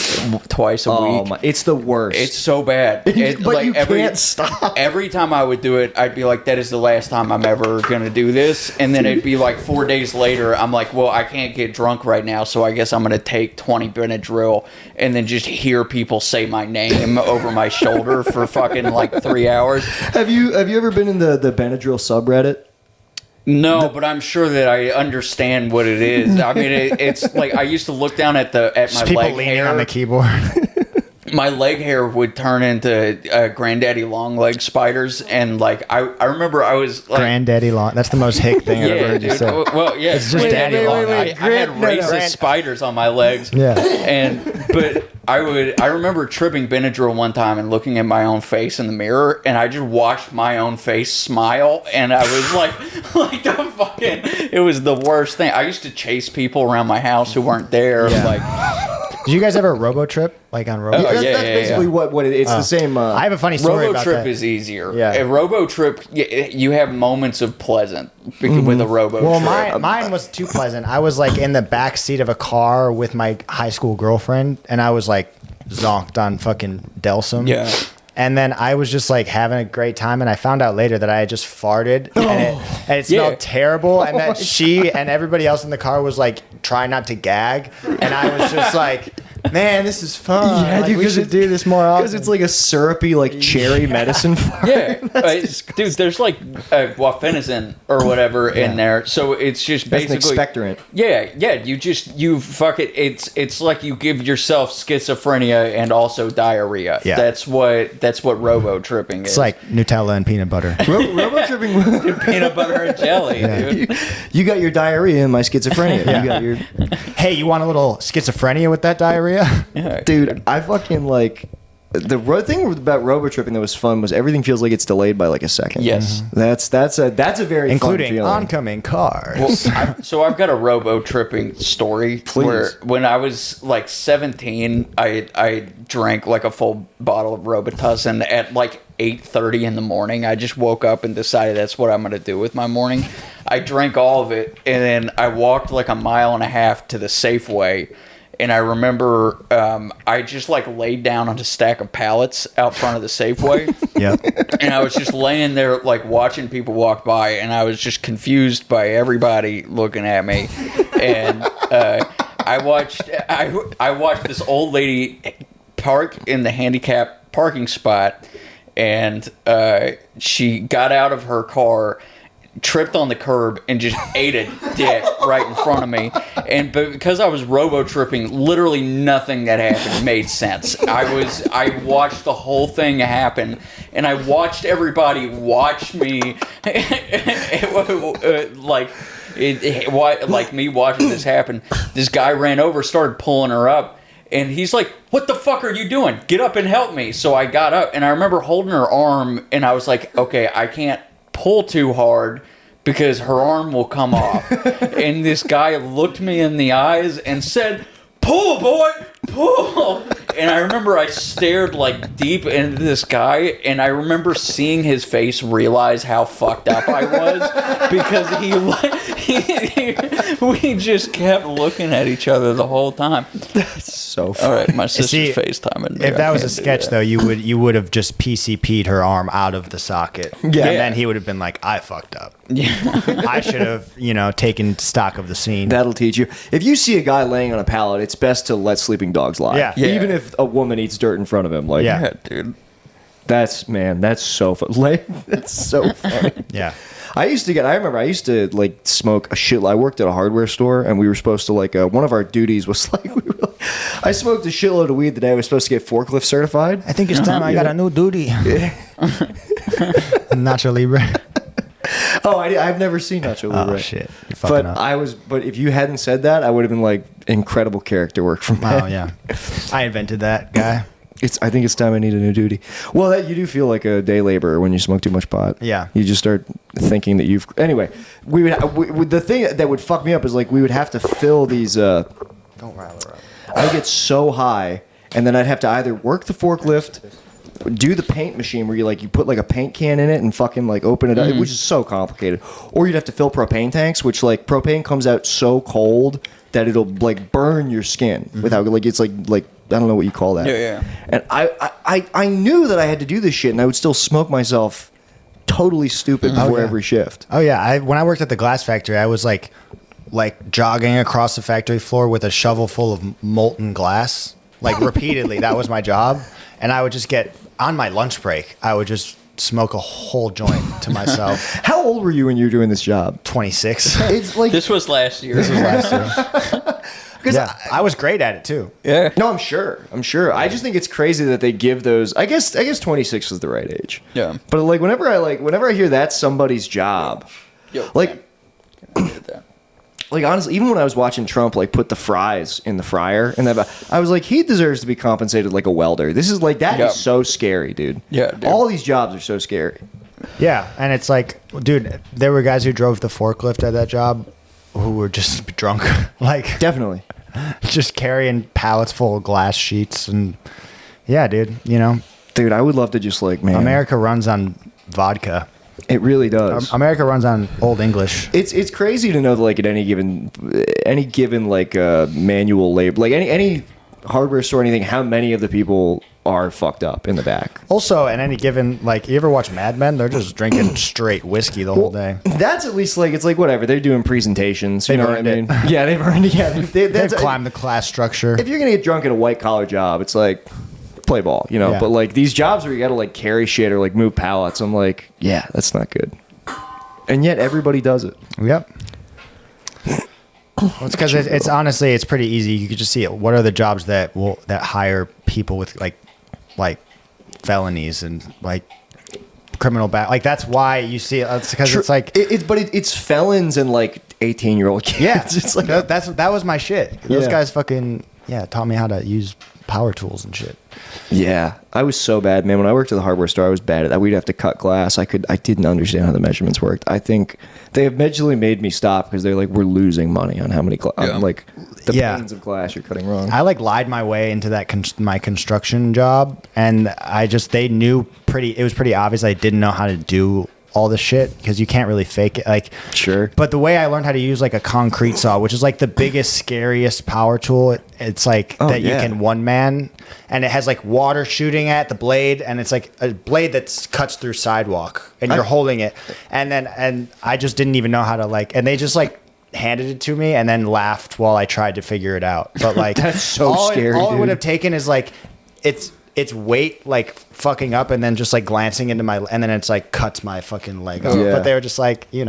twice a week. It's the worst. It's so bad. But you can't stop. Every time I would do it, I'd be like, that is the last time I'm ever going to do this. And then it'd be like 4 days later, I'm like, well, I can't get drunk right now, so I guess I'm going to take 20 Benadryl and then just hear people say my name over my shoulder for fucking like 3 hours. Have you ever been in the Benadryl subreddit? No, but I'm sure that I understand what it is. I mean, it's like I used to look down at my Just people leg leaning hair. on the keyboard. My leg hair would turn into Grandaddy Longlegs spiders, and like I remember I was like, Granddaddy long. That's the most hick thing I've ever yeah, heard you dude. say. Well, yeah, It's just daddy long. I had racist spiders on my legs. Yeah. But I remember tripping Benadryl one time and looking at my own face in the mirror, and I just watched my own face smile, and I was like the fucking, it was the worst thing. I used to chase people around my house who weren't there, Yeah. like. Did you guys ever robo trip like on robo? Oh, That's, yeah, that's yeah, basically yeah. what it's the same. I have a funny story about RoboTrip that. is easier. Yeah. A RoboTrip, you have moments of pleasant with a RoboTrip. Well, mine was too pleasant. I was like in the back seat of a car with my high school girlfriend, and I was like zonked on fucking Delsum. Yeah. And then I was just like having a great time, and I found out later that I had just farted, and it smelled Yeah. terrible, and that she and everybody else in the car was like trying not to gag, and I was just like, man, this is fun. Yeah, Like, dude, we 'cause should it- do this more often. because it's like a syrupy cherry medicine. Yeah, That's dude. There's like wafenazine or whatever in there, so it's just That's an basically expectorant. Yeah. You fuck it. It's like you give yourself schizophrenia and also diarrhea. Yeah. That's what robo tripping is. It's like Nutella and peanut butter. Robo tripping. peanut butter and jelly, dude. You got your diarrhea and my schizophrenia. Yeah. You got your Hey, you want a little schizophrenia with that diarrhea? Yeah, dude. I fucking The thing about robo tripping that was fun was everything feels like it's delayed by like a second. Yes. That's a very Including fun feeling. oncoming cars. Well, so I've got a robo tripping story. Please. Where when I was like 17, I drank like a full bottle of Robitussin at like 8:30 in the morning. I just woke up and decided that's what I'm going to do with my morning. I drank all of it, and then I walked like a mile and a half to the Safeway. And I remember I just like laid down on a stack of pallets out front of the Safeway. Yep. And I was just laying there like watching people walk by, and I was just confused by everybody looking at me. And I watched this old lady park in the handicap parking spot, and she got out of her car, tripped on the curb, and just ate a dick right in front of me. And because I was robo tripping, literally nothing that happened made sense. I watched the whole thing happen, and I watched everybody watch me like me watching this happen. This guy ran over, started pulling her up, and he's like, "What the fuck are you doing? Get up and help me." So I got up, and I remember holding her arm, and I was like, okay, I can't pull too hard because her arm will come off. And this guy looked me in the eyes and said, "Pull, boy, pull." And I remember I stared like deep into this guy, and I remember seeing his face realize how fucked up I was because we just kept looking at each other the whole time. That's so fun. All right, my sister's See, FaceTiming me. If that was a sketch, though, you would have just PCP'd her arm out of the socket. Yeah. And then he would have been like, I fucked up. I should have, taken stock of the scene. That'll teach you. If you see a guy laying on a pallet, it's best to let sleeping dogs lie. Yeah. Even if a woman eats dirt in front of him. Like, Yeah. Yeah, dude. that's so fun. That's so funny. Yeah. I used to like smoke a shit. I worked at a hardware store, and we were supposed to one of our duties was like, I smoked a shitload of weed the day I was supposed to get forklift certified. I think it's time I got a new duty. Nacho Libre. Oh, I've never seen Nacho Libre. Oh, shit. You're fucking up. But if you hadn't said that, I would have been like, incredible character work from that. Oh, yeah. I invented that guy. I think it's time I need a new duty. Well, you do feel like a day laborer when you smoke too much pot. Yeah. You just start thinking that you've... Anyway, the thing that would fuck me up is like we would have to fill these... Don't rattle her up. I'd get so high, and then I'd have to either work the forklift, do the paint machine where you put like a paint can in it and fucking like open it up, which is so complicated. Or you'd have to fill propane tanks, which like propane comes out so cold that it'll like burn your skin without it's like I don't know what you call that. Yeah. And I knew that I had to do this shit, and I would still smoke myself totally stupid before every shift. Oh, yeah. When I worked at the glass factory, I was like jogging across the factory floor with a shovel full of molten glass, like repeatedly. That was my job. And I would just get, on my lunch break, I would just smoke a whole joint to myself. How old were you when you were doing this job? 26. It's like This was last year. Yeah, I was great at it too. Yeah. No, I'm sure. I just think it's crazy that they give those. I guess 26 is the right age. Yeah. But like whenever I hear that's somebody's job, Yo, like man. Can I get that? like honestly, even when I was watching Trump like put the fries in the fryer and that, I was like, he deserves to be compensated like a welder. This is like that Yeah. is so scary, dude. Yeah, dude. All these jobs are so scary. Yeah, and it's like, dude, there were guys who drove the forklift at that job who were just drunk, like Definitely. just carrying pallets full of glass sheets, and yeah, dude, Dude, I would love to just like, man. America runs on vodka. It really does. America runs on Old English. It's crazy to know that like at any given like manual labor, like any hardware store, anything, how many of the people are fucked up in the back. Also, at any given, like, you ever watch Mad Men? They're just drinking straight whiskey the whole day. That's at least like, it's like whatever, they're doing presentations. You They've know what I earned mean? it. Yeah, they've earned it. Yeah, They've climbed the class structure. If you're gonna get drunk at a white collar job, it's like play ball, you know. Yeah. But like these jobs where you got to like carry shit or like move pallets, I'm like, yeah, that's not good. And yet everybody does it. Yep. Well, it's because it's honestly, it's pretty easy. You could just see it. What are the jobs that hire people with like felonies and like criminal like that's why you see it. It's because it's like it's felons and like 18-year-old kids. yeah, It's like that was my shit. Those Yeah. guys fucking it taught me how to use power tools and shit. Yeah, I was so bad, man. When I worked at the hardware store, I was bad at that. We'd have to cut glass. I didn't understand how the measurements worked. I think they eventually made me stop because they're like, we're losing money on how many like the panes of glass you're cutting wrong. I like lied my way into that my construction job, and they knew it was pretty obvious I didn't know how to do all the shit because you can't really fake it. Like, sure. But the way I learned how to use like a concrete saw, which is like the biggest, scariest power tool, it's like you can one man, and it has like water shooting at the blade, and it's like a blade that cuts through sidewalk, and you're holding it, and I just didn't even know how to and they just like handed it to me and then laughed while I tried to figure it out. But like that's so scary. All it would have taken is like it's weight like fucking up and then just like glancing into and then it's like cuts my fucking leg off. Yeah. But they were just like, you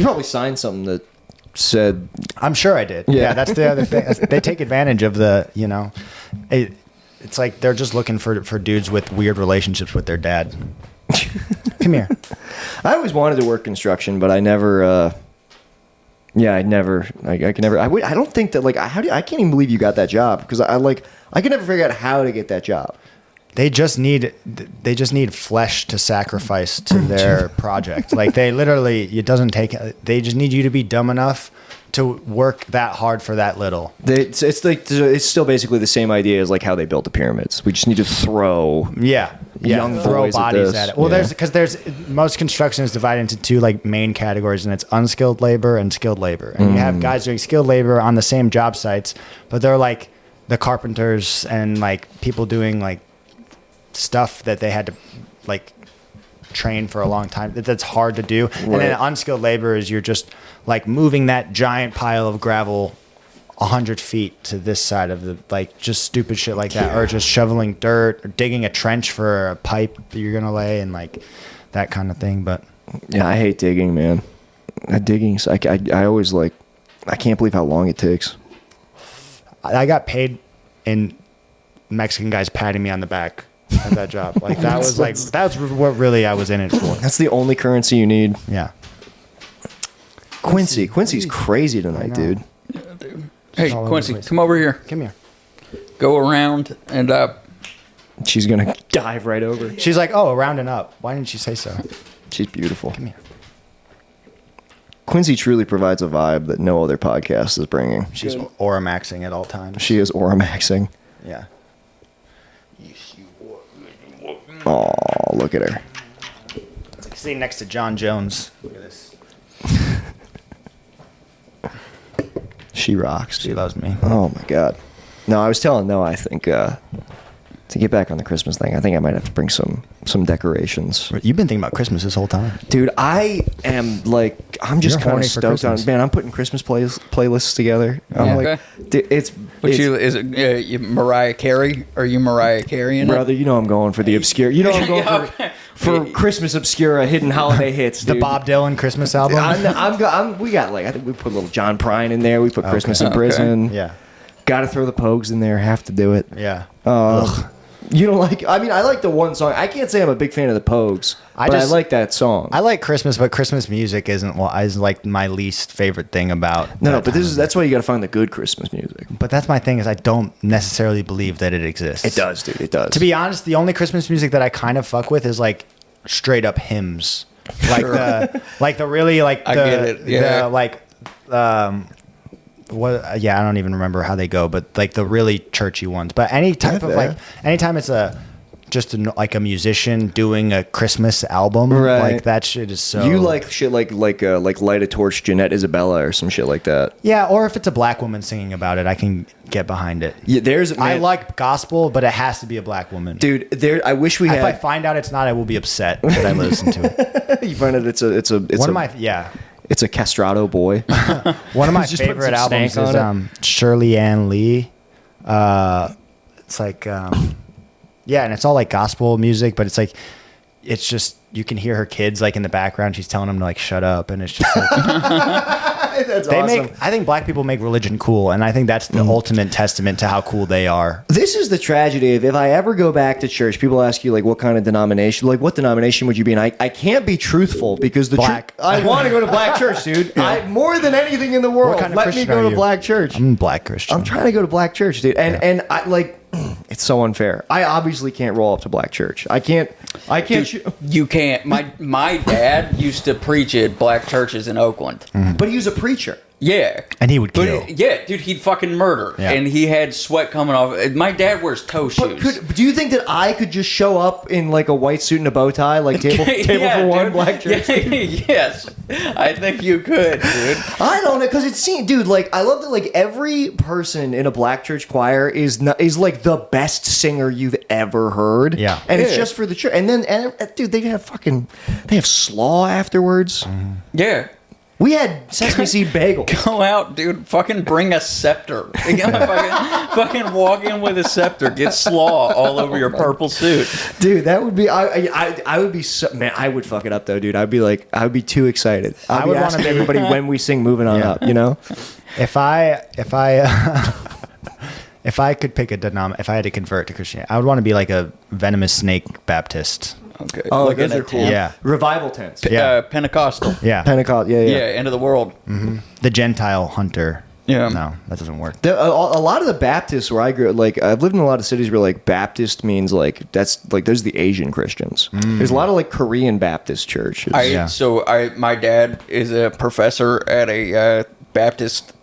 probably signed something that said, I'm sure I did. Yeah, that's the other thing. They take advantage of it's like they're just looking for dudes with weird relationships with their dad. Come here. I always wanted to work construction, but I never I don't think that I can't even believe you got that job because I could never figure out how to get that job. They just need flesh to sacrifice to their project. Like they literally, they just need you to be dumb enough to work that hard for that little. It's still basically the same idea as like how they built the pyramids. We just need to throw young throw boys bodies at it. Well, there's most construction is divided into two like main categories, and it's unskilled labor and skilled labor. And you have guys doing skilled labor on the same job sites, but they're like the carpenters and like people doing like stuff that they had to like train for a long time that's hard to do. Right. And then unskilled labor is you're just like moving that giant pile of gravel 100 feet to this side of the like just stupid shit like that, or just shoveling dirt or digging a trench for a pipe that you're gonna lay and like that kind of thing. But yeah, I hate digging, man. Digging, I always like, I can't believe how long it takes. I got paid in Mexican guys patting me on the back at that job. Like that's what really I was in it for. That's the only currency you need. Yeah. Quincy's crazy tonight, dude. Yeah, dude. Hey, Quincy, come over here. Come here. Go around and up. She's gonna dive right over. She's like, oh, around and up. Why didn't you say so? She's beautiful. Come here. Quincy truly provides a vibe that no other podcast is bringing. She's aura maxing at all times. She is aura maxing. Yeah. Oh, look at her. It's like sitting next to John Jones. Look at this. She rocks. She loves me. Oh my God. No, I was telling Noah, I think to get back on the Christmas thing, I think I might have to bring some decorations. You've been thinking about Christmas this whole time. Dude, I'm just kind of stoked on, man, I'm putting Christmas playlists together. I'm like, dude, is it you Mariah Carey? Are you Mariah Carey in brother, you know I'm going for the obscure. You know I'm going for Christmas obscura hidden holiday hits, dude. The Bob Dylan Christmas album? we got like, I think we put a little John Prine in there. We put Christmas in Prison. Yeah. Got to throw the Pogues in there. Have to do it. Yeah. You don't like? I mean, I like the one song. I can't say I'm a big fan of the Pogues, but I like that song. I like Christmas, but Christmas music is like my least favorite thing about. No, but that's why you got to find the good Christmas music. But that's my thing is I don't necessarily believe that it exists. It does, dude. It does. To be honest, the only Christmas music that I kind of fuck with is like straight up hymns, like the really like I get it. Yeah. the like yeah, I don't even remember how they go, but like the really churchy ones. But any type of like, anytime it's like a musician doing a Christmas album, right. Like that shit is so. You like shit like Light a Torch, Jeanette Isabella, or some shit like that. Yeah, or if it's a black woman singing about it, I can get behind it. Yeah, I like gospel, but it has to be a black woman, dude. I wish we had. If I find out it's not, I will be upset that I listen to it. You find out it's It's a castrato boy. One of my favorite albums is Shirley Ann Lee. It's like, yeah, and it's all like gospel music, but it's just you can hear her kids like in the background. She's telling them to like shut up, and it's just like, That's awesome. I think black people make religion cool, and I think that's the ultimate testament to how cool they are. This is the tragedy of if I ever go back to church, people ask you like, what kind of denomination? Like, what denomination would you be in? I can't be truthful because Black. I want to go to black church, dude. More than anything in the world, kind of let me Christian go are to you? black church. I'm black Christian. I'm trying to go to black church, dude. And I like, it's so unfair. I obviously can't roll up to black church. I can't. Dude, you can't. My dad used to preach at black churches in Oakland. But he was a preacher. Yeah. And he would kill. But yeah, dude, he'd fucking murder. Yeah. And he had sweat coming off. My dad wears toe shoes. Do you think that I could just show up in like a white suit and a bow tie, like table Yeah, for one dude. black church? Yes. I think you could, dude. I don't know, because dude, like I love that like every person in a black church choir is like the best singer you've ever heard. Yeah. And it's Yeah. just for the church. And then dude, they have slaw afterwards. Yeah. We had sesame seed bagel. Go out, dude. Fucking bring a scepter. fucking walk in with a scepter. Get slaw all over your purple suit. Dude, that would be I would be so, man, I would fuck it up though, dude. I would be too excited. I would wanna ask be- everybody when we sing Moving On Up, you know? If I if I could pick if I had to convert to Christianity, I would want to be like a venomous snake Baptist. Okay. Oh, Looking those are at cool. Tim. Yeah. Revival tents. Yeah. Pentecostal. Yeah. Pentecost, Yeah, yeah. end of the world. The Gentile hunter. Yeah. No, that doesn't work. A lot of the Baptists where I grew up, like I've lived in a lot of cities where like Baptist means like those are the Asian Christians. There's a lot of like Korean Baptist churches. My dad is a professor at a Baptist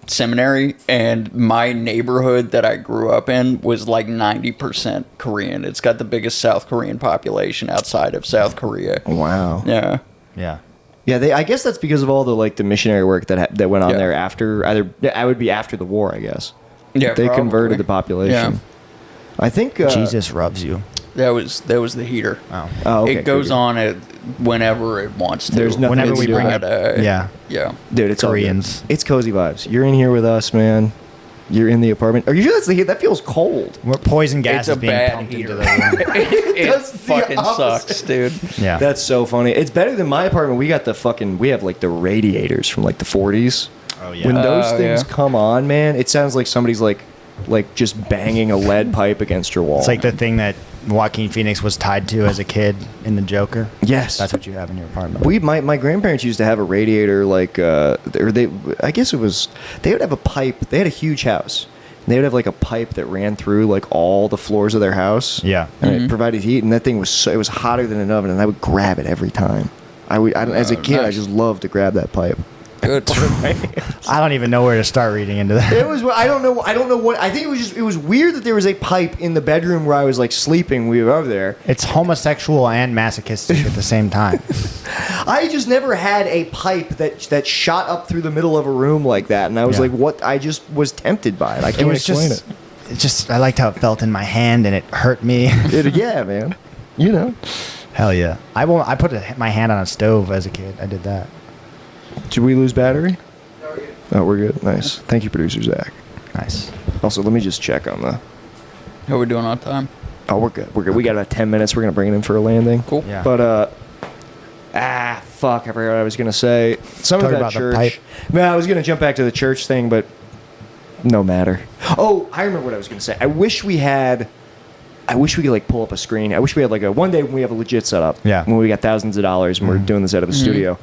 seminary, and my neighborhood that I grew up in was like 90% Korean. It's got the biggest South Korean population outside of South Korea. Wow. Yeah. Yeah. Yeah, I guess that's because of all the missionary work that went on Yeah. there after I would be after the war, I guess. Yeah, They probably. converted the population. Yeah. I think Jesus rubs you. That was the heater. Oh, okay, It goes good. on whenever it wants to. There's nothing Whenever to we do bring about it. it. Yeah. Yeah. Dude, it's all good. Koreans. It's cozy vibes. You're in here with us, man. You're in the apartment. Are you sure that's the heat? That feels cold. Poison gas It's a is being bad pumped heater. into the room. It That's the fucking opposite. sucks, dude. Yeah. That's so funny. It's better than my apartment. We have like the radiators from like the 40s. Oh, yeah. When those things yeah. come on, man, it sounds like somebody's like just banging a lead pipe against your wall. It's like the thing that Joaquin Phoenix was tied to as a kid in The Joker. yes, That's what you have in your apartment. my grandparents used to have a radiator like I guess it was they would have a pipe. They had a huge house. They would have like a pipe that ran through like all the floors of their house. Yeah. and it provided heat. And that thing was it was hotter than an oven, and I would grab it every time. As a kid, I nice. just loved to grab that pipe. Good. I don't even know where to start reading into that. It was. I don't know what. I think it was weird that there was a pipe in the bedroom where I was like sleeping. We were over there. It's homosexual and masochistic at the same time. I just never had a pipe that shot up through the middle of a room like that, and I was Yeah. like, "What?" I just was tempted by it. I It can't was explain just I liked how it felt in my hand and it hurt me. it. Yeah, man. You know. Hell yeah. I put my hand on a stove as a kid. I did that. Did we lose battery? No, we're good. Oh, we're good. Nice. Thank you, producer Zach. Nice. Also, let me just check on the. How we doing on time? Oh, we're good. We're good. We got about 10 minutes. We're gonna bring it in for a landing. Cool. Yeah. But fuck! I forgot what I was gonna say. Some Talk of that about the church. pipe. Man, I was gonna jump back to the church thing, but no matter. Oh, I remember what I was gonna say. I wish we could like pull up a screen. I wish we had like one day when we have a legit setup. Yeah. When we got thousands of dollars and we're doing this out of a studio.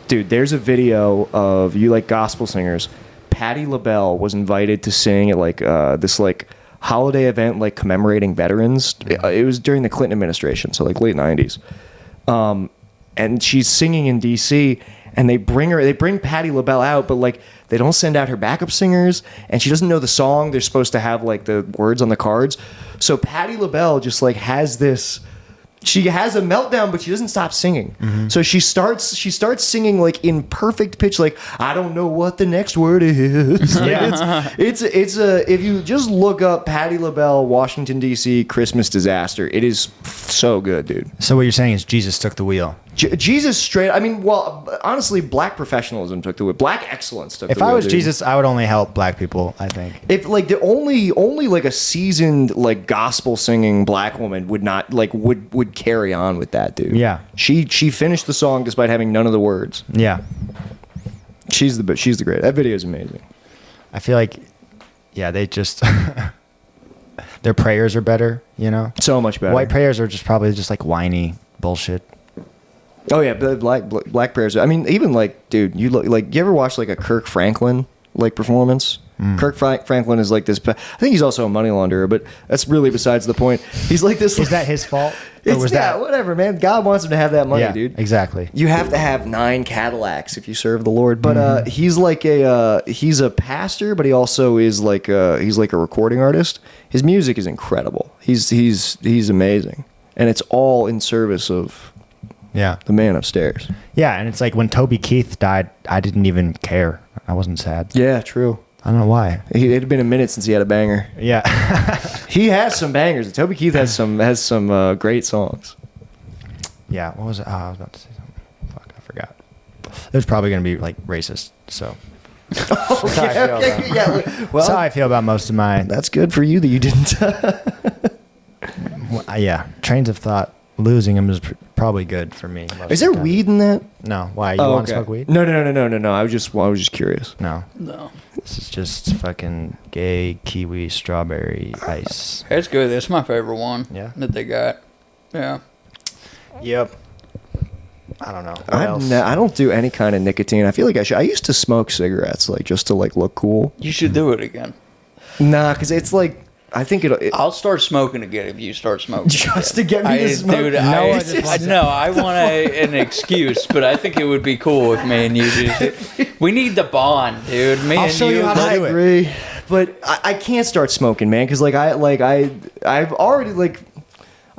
Dude, there's a video of you like gospel singers. Patti LaBelle was invited to sing at like this like holiday event like commemorating veterans. It was during the Clinton administration, so like late 90s. And she's singing in DC, and they bring Patti LaBelle out, but like they don't send out her backup singers, and she doesn't know the song. They're supposed to have like the words on the cards. So Patti LaBelle just like has this. She has a meltdown, but she doesn't stop singing. So she starts singing like in perfect pitch, like I don't know what the next word is. Like, Yeah. it's a if you just look up Patti LaBelle Washington D.C. Christmas disaster, it is so good, dude. So what you're saying is Jesus took the wheel. Jesus straight. I mean, well, honestly, black professionalism took the wheel. Black excellence took the If wheel. I was dude. Jesus, I would only help black people, I think. If like the only like a seasoned like gospel singing black woman would not like would carry on with that, dude. Yeah. She finished the song despite having none of the words. Yeah. She's the great. That video is amazing. I feel like, yeah, they just their prayers are better. You know, So much better. white prayers are just probably just like whiny bullshit. Oh yeah, but black prayers. I mean, even like, dude, you look like, you ever watch like a Kirk Franklin like performance? Kirk Franklin is like this. I think he's also a money launderer, but that's really besides the point. He's like this. Is that his fault? Or It's, was yeah, that? whatever, man. God wants him to have that money, Yeah, dude. exactly. You have to have 9 Cadillacs if you serve the Lord. But he's like he's a pastor, but he also is like he's like a recording artist. His music is incredible. He's amazing, and it's all in service of Yeah. the man upstairs. Yeah, and it's like when Toby Keith died, I didn't even care. I wasn't sad. Yeah, true. I don't know why. It had been a minute since he had a banger. Yeah. He has some bangers. Toby Keith has some great songs. Yeah. What was it? Oh, I was about to say something. Fuck, I forgot. It was probably going to be like racist. So. That's how I feel about- Yeah. That's how I feel about most of mine. That's good for you that you didn't. Yeah. Trains of thought. Losing them is probably good for me. most Is of there the time. weed in that? No. Why? You want to smoke weed? No. I was just curious. No. No. This is just fucking gay kiwi strawberry ice. It's good. That's my favorite one. Yeah? That they got. Yeah. Yep. I don't know. What I else? don't do any kind of nicotine. I feel like I should. I used to smoke cigarettes, like just to like look cool. You should do it again. Nah, because it's like I think it I'll start smoking again if you start smoking. just to get me to smoke. Dude, No, I want an excuse, but I think it would be cool if me and you just. We need the bond, dude. Me I'll and show you how to I do it. agree, but I can't start smoking, man, because I've already like.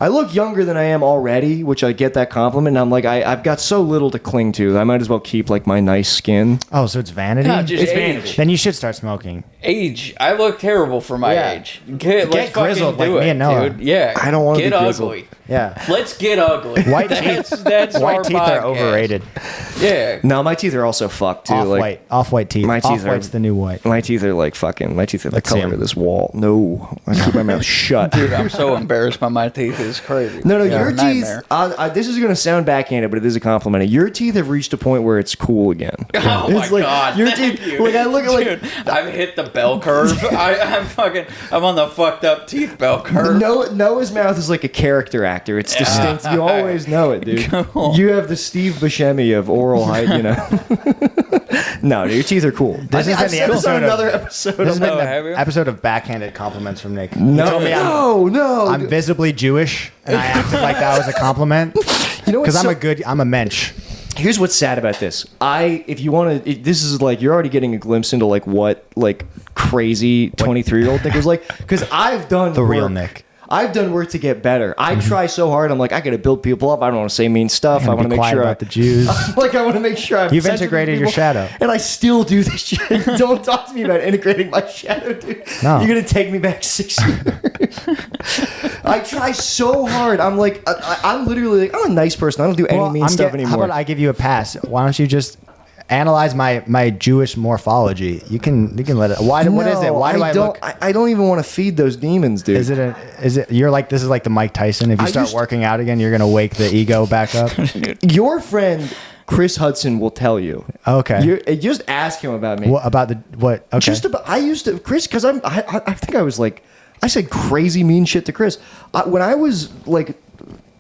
I look younger than I am already, which I get that compliment. And I'm like, I've got so little to cling to. I might as well keep like my nice skin. Oh, so it's vanity? No, just It's age. vanity. Then you should start smoking. Age. I look terrible for my Yeah. age. Let's Get grizzled fucking do like it, me and Noah. dude. Yeah. I don't wanna get be grizzled. ugly. Yeah. Let's get ugly. White that's, teeth. That's White our teeth are podcast. overrated. Yeah. No, my teeth are also fucked too. Like Off-white teeth. my teeth Off-white's are- the new white. my teeth are like fucking. My teeth are the Let's see color 'em. of this wall. No, I keep my mouth shut. Dude, I'm so embarrassed by my teeth. It's crazy. No, Yeah, your teeth. nightmare. This is gonna sound backhanded, but it is a compliment. Your teeth have reached a point where it's cool again. Oh It's my like, god! your thank teeth. you. Like I look at like. Dude, I've hit the bell curve. I'm on the fucked up teeth bell curve. Noah's mouth is like a character actor. It's distinct. You always know it, dude. Cool. You have the Steve Buscemi of oral height, you know. No, dude, your teeth are cool. This has been the said this on episode of- another episode. This has Of been Oh, have you? the episode of backhanded compliments from Nick. no, You told me no. I'm visibly Jewish, and I acted like that was a compliment. You know what's Because I'm a mensch. Here's what's sad about this. If you want to, this is like you're already getting a glimpse into like what like crazy 23-year-old Nick was like. Because I've done The real work. Nick. I've done work to get better. I try so hard. I'm like, I got to build people up. I don't want to say mean stuff. I I'm want to be make quiet sure about the Jews. like I want to make sure I'm You've sensitive to integrated your people. shadow. And I still do this shit. Don't talk to me about integrating my shadow, dude. No. You're gonna take me back 6 years. I try so hard. I'm like, I'm literally like, I'm a nice person. I don't do any mean stuff anymore. How about I give you a pass? Why don't you just analyze my Jewish morphology? You can let it. What is it? Why do I don't, look? I don't even want to feed those demons, dude. Is it? You're like this is like the Mike Tyson. If you I start used- working out again, you're gonna wake the ego back up. Your friend Chris Hudson will tell you. Okay. Just ask him about me. What about what? Okay. Just about. I used to Chris because I think I was like I said crazy mean shit to Chris when I was like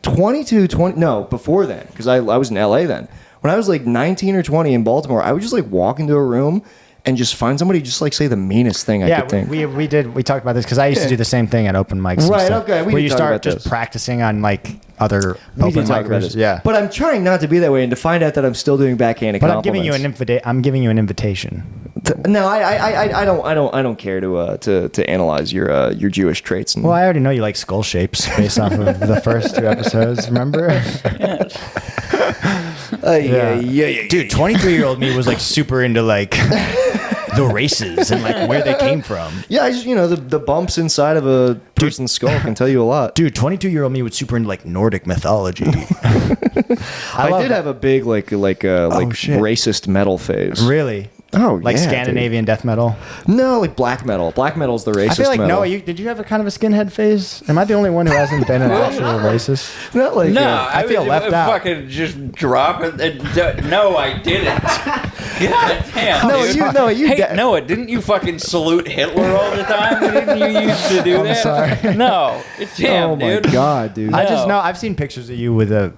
20 no before then because I was in LA then. When I was like 19 or 20 in Baltimore, I would just like walk into a room and just find somebody just like say the meanest thing I could think. we talked about this because I used to do the same thing at open mics. and Right, stuff, okay, we where did you talk start about just this. practicing on like other We open did talk about micers. this. Yeah. But I'm trying not to be that way and to find out that I'm still doing backhanded But I'm compliments. giving you an invitation. No, I don't care to analyze your Jewish traits. And, Well, I already know you like skull shapes based off of the first 2 episodes. Remember? yeah. Dude, 23-year-old me was like super into like the races and like where they came from. Yeah, I just the bumps inside of a person's skull can tell you a lot. Dude, 22-year-old me was super into like Nordic mythology. I did have a big like shit. racist metal phase. Really? Oh, Like yeah, Scandinavian death metal. dude. No, like black metal. Black metal's the racist. I feel like metal. Noah, did you have a kind of a skinhead phase? Am I the only one who hasn't been an actual racist? Not like No, I feel left out. Fucking just drop it. No, I didn't. God damn. No, dude. you. Hey, Noah, didn't you fucking salute Hitler all the time? Didn't you used to do that? sorry. No. Damn, Oh my dude. god, dude. I just No. know I've seen pictures of you with a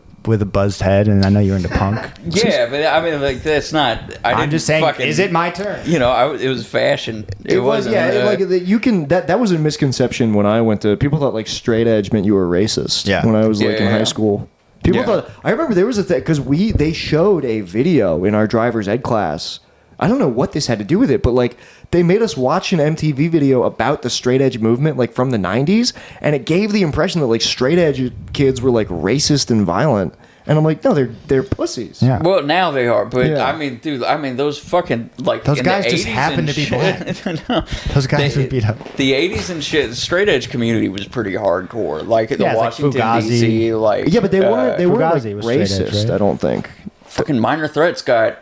buzzed head, and I know you're into punk. Yeah, but I mean, like, that's not. I'm just saying, fucking, is it my turn? You know, it was fashion. It was, wasn't. yeah. You can. That was a misconception when I went to. People thought like straight edge meant you were racist. Yeah. When I was like in Yeah. high school, people Yeah. thought. I remember there was a thing because they showed a video in our driver's ed class. I don't know what this had to do with it, but like they made us watch an MTV video about the straight edge movement, like from the '90s, and it gave the impression that like straight edge kids were like racist and violent. And I'm like, no, they're pussies. Yeah. Well, now they are, but Yeah. I mean, dude, those fucking like Those in guys the just 80s happen and to be shit. No. Those guys would beat up. The 80s and shit. The straight edge community was pretty hardcore. Like the Yeah, it's like Washington Fugazi. D.C. Like Yeah, but they weren't. They weren't like Fugazi was straight edge, racist. right? I don't think. fucking Minor Threats got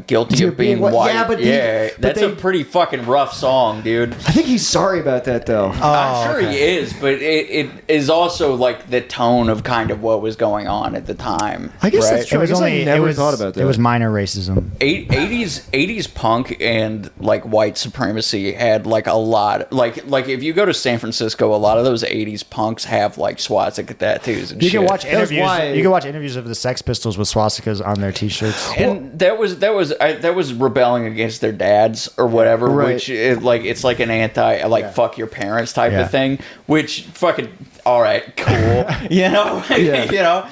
guilty Yeah, of being being white. yeah, but that's a pretty fucking rough song, dude. I think he's sorry about that though. I'm sure okay. he is, but it is also like the tone of kind of what was going on at the time. I guess right? that's true. I guess I never thought about that. It was minor racism. 80s punk and like white supremacy had like a lot like if you go to San Francisco, a lot of those 80s punks have like swastika tattoos and You shit. can watch That was interviews. why- You can watch interviews of the Sex Pistols with swastikas on their T-shirts. and that was rebelling against their dads or whatever, Right. which is like it's like an anti fuck your parents type Yeah. of thing, which fucking all right, cool, you know, Yeah. you know,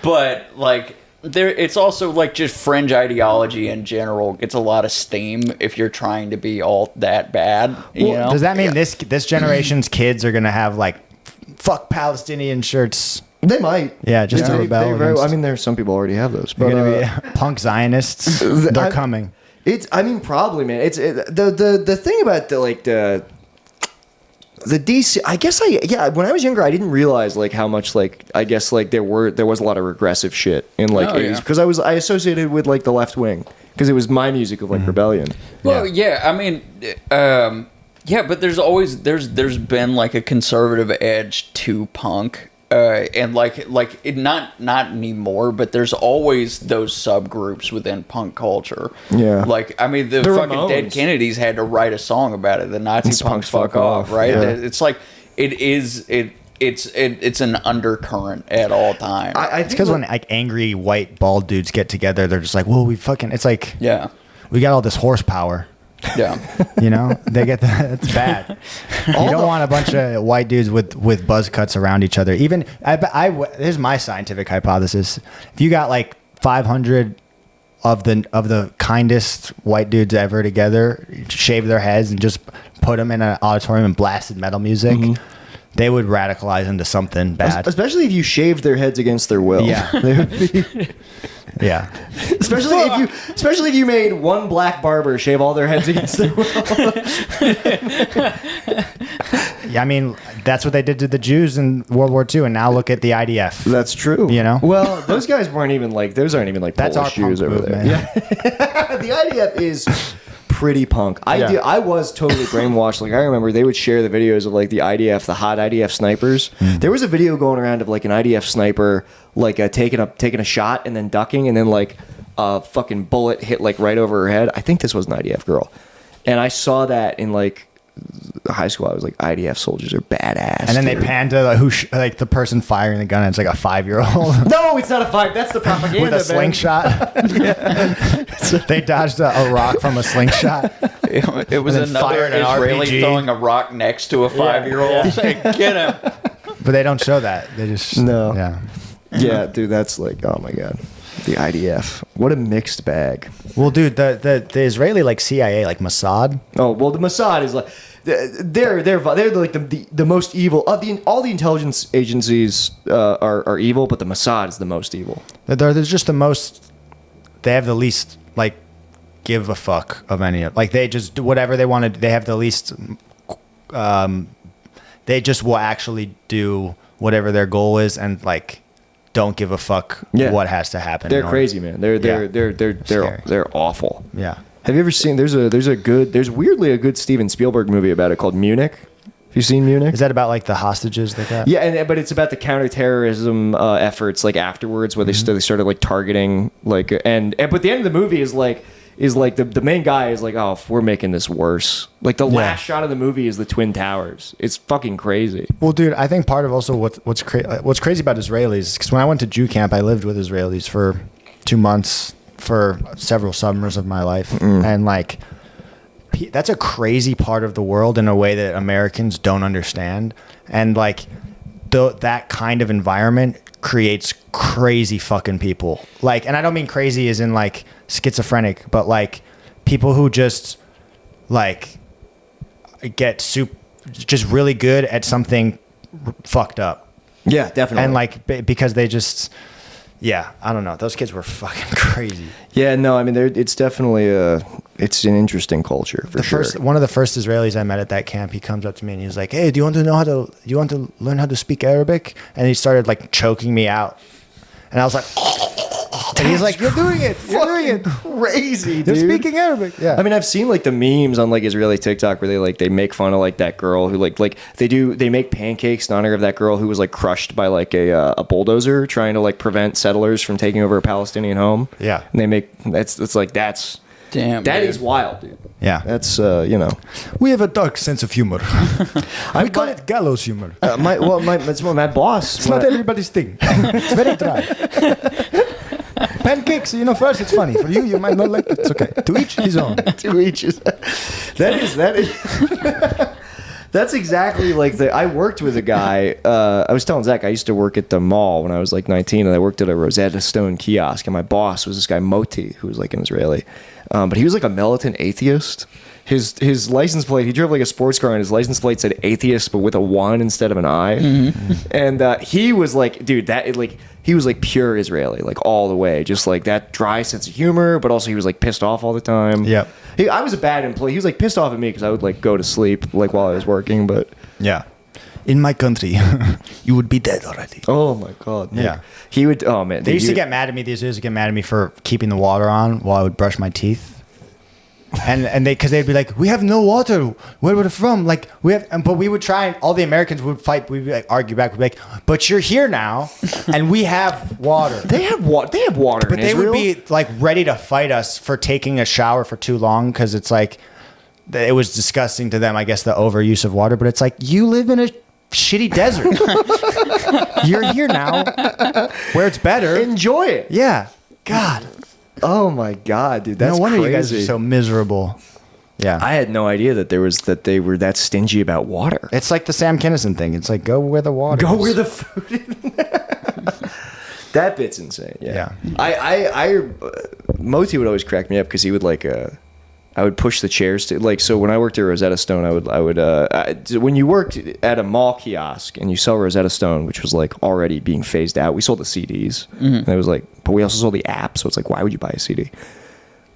but like there, it's also like just fringe ideology in general gets a lot of steam if you're trying to be all that bad. You know? Does that mean this generation's kids are gonna have like fuck Palestinian shirts? They might. Yeah, just to rebel against- I mean, there's some people already have those, but They're gonna be punk Zionists. They're coming. It's. I mean, probably, man. The thing about the DC. I guess when I was younger, I didn't realize like how much like I guess like there was a lot of regressive shit in like Oh, 80s yeah. because I associated with like the left wing because it was my music of like rebellion. Well, yeah, I mean, yeah, but there's been like a conservative edge to punk, and like it not anymore, but there's always those subgroups within punk culture. Yeah. like I mean, the fucking Ramones. Dead Kennedys had to write a song about it. The Nazi It's punks fuck off, right? Yeah. It's like it's an undercurrent at all times. I It's because when like angry white bald dudes get together, they're just like, "Whoa, we fucking." It's like, yeah, we got all this horsepower. yeah. You know, they get that. It's bad. You don't want a bunch of white dudes with buzz cuts around each other. Even here's my scientific hypothesis: if you got like 500 of the kindest white dudes ever together, shave their heads and just put them in an auditorium and blasted metal music, they would radicalize into something bad. especially if you shaved their heads against their will. Yeah. They would be- Yeah. especially if you made one black barber shave all their heads against their will. Yeah, I mean, that's what they did to the Jews in World War II, and now look at the IDF. That's true. You know? Well, those guys weren't even like those aren't even like That's Polish our punk Jews over movement. there. Yeah. The IDF is pretty punk. Yeah. I was totally brainwashed. Like I remember they would share the videos of like the IDF, the hot IDF snipers. There was a video going around of like an IDF sniper like taking a shot and then ducking and then like a fucking bullet hit like right over her head. I think this was an IDF girl. And I saw that in like high school. I was like, IDF soldiers are badass. And then they dude. pan to like the person firing the gun, and it's like a 5-year-old No, it's not a fight. That's the propaganda. with a man. slingshot. They dodged a rock from a slingshot. It was And then another fired an Israeli RPG. throwing a rock next to a 5-year-old. Saying, get him. But they don't show that. They just No. Yeah. Yeah, dude, that's like, oh my god, the IDF. What a mixed bag. Well, dude, the Israeli like CIA, like Mossad. Oh well, the Mossad is like they're like the most evil. All the intelligence agencies are evil, but the Mossad is the most evil. They're just the most. They have the least like give a fuck of any of. Like they just do whatever they want to. They have the least. They just will actually do whatever their goal is, and like don't give a fuck Yeah. what has to happen. They're in order- crazy, man. They're Scary. awful. Yeah. Have you ever seen? There's weirdly a good Steven Spielberg movie about it called Munich. Have you seen Munich? Is that about like the hostages they got? Yeah, but it's about the counterterrorism efforts like afterwards, where they started like targeting like but the end of the movie is like is like the main guy is like, oh, we're making this worse. Like the last shot of the movie is the Twin Towers. It's fucking crazy. Well, dude, I think part of also what's crazy about Israelis, because when I went to Jew camp, I lived with Israelis for 2 months for several summers of my life, and like that's a crazy part of the world in a way that Americans don't understand, and like that kind of environment creates crazy fucking people. Like, and I don't mean crazy as in like schizophrenic, but like people who just like get just really good at something fucked up. Yeah, definitely. And like because they just, yeah, I don't know. Those kids were fucking crazy. Yeah, no, I mean, it's definitely it's an interesting culture for sure. One of the first Israelis I met at that camp, he comes up to me and he was like, "Hey, do you want to learn how to speak Arabic?" And he started like choking me out, and I was like, and he's like, "You're doing it, you're doing it, crazy, you're dude." speaking Arabic." Yeah, I mean, I've seen like the memes on like Israeli TikTok where they make fun of like that girl who like they make pancakes in honor of that girl who was like crushed by like a bulldozer trying to like prevent settlers from taking over a Palestinian home. Yeah, and they make that's Damn, that dude. is wild, dude. Yeah, that's we have a dark sense of humor. We call it gallows humor. My boss. It's not everybody's thing. It's very dry. Pancakes, first it's funny. For you, you might not like it. It's okay. To each his own. To each his. That is. That's exactly like I worked with a guy. I was telling Zach I used to work at the mall when I was like 19, and I worked at a Rosetta Stone kiosk, and my boss was this guy Moti, who was like an Israeli, but he was like a militant atheist. His license plate, he drove like a sports car, and his license plate said atheist, but with a 1 instead of an I. And he was like, dude, he was like pure Israeli, like all the way, just like that dry sense of humor, but also he was like pissed off all the time. Yep. I was a bad employee. He was like pissed off at me because I would like go to sleep like while I was working, but yeah. In my country, you would be dead already. Oh my god. Nick. Yeah. He would. Oh man. They used to get mad at me. These used to get mad at me for keeping the water on while I would brush my teeth. And they'd be like, we have no water. Where are it from? Like but we would try, and all the Americans would fight. We'd be like, argue back. We'd be like, but you're here now, and we have water. They have water. They have water. But in they Israel? would be like ready to fight us for taking a shower for too long, because it's like it was disgusting to them, I guess, the overuse of water. But it's like, you live in a shitty desert. You're here now, where it's better. Enjoy it. Yeah. God. Oh my god, dude. That's no wonder crazy. you guys are so miserable. Yeah. I had no idea that they were that stingy about water. It's like the Sam Kinison thing. It's like, go where the water Go is. where the food is. That bit's insane. Yeah. Yeah. Moti would always crack me up because he would like I would push the chairs to like, so when I worked at Rosetta Stone, I would when you worked at a mall kiosk and you sell Rosetta Stone, which was like already being phased out, we sold the CDs, and it was like, but we also sold the app, so it's like, why would you buy a CD?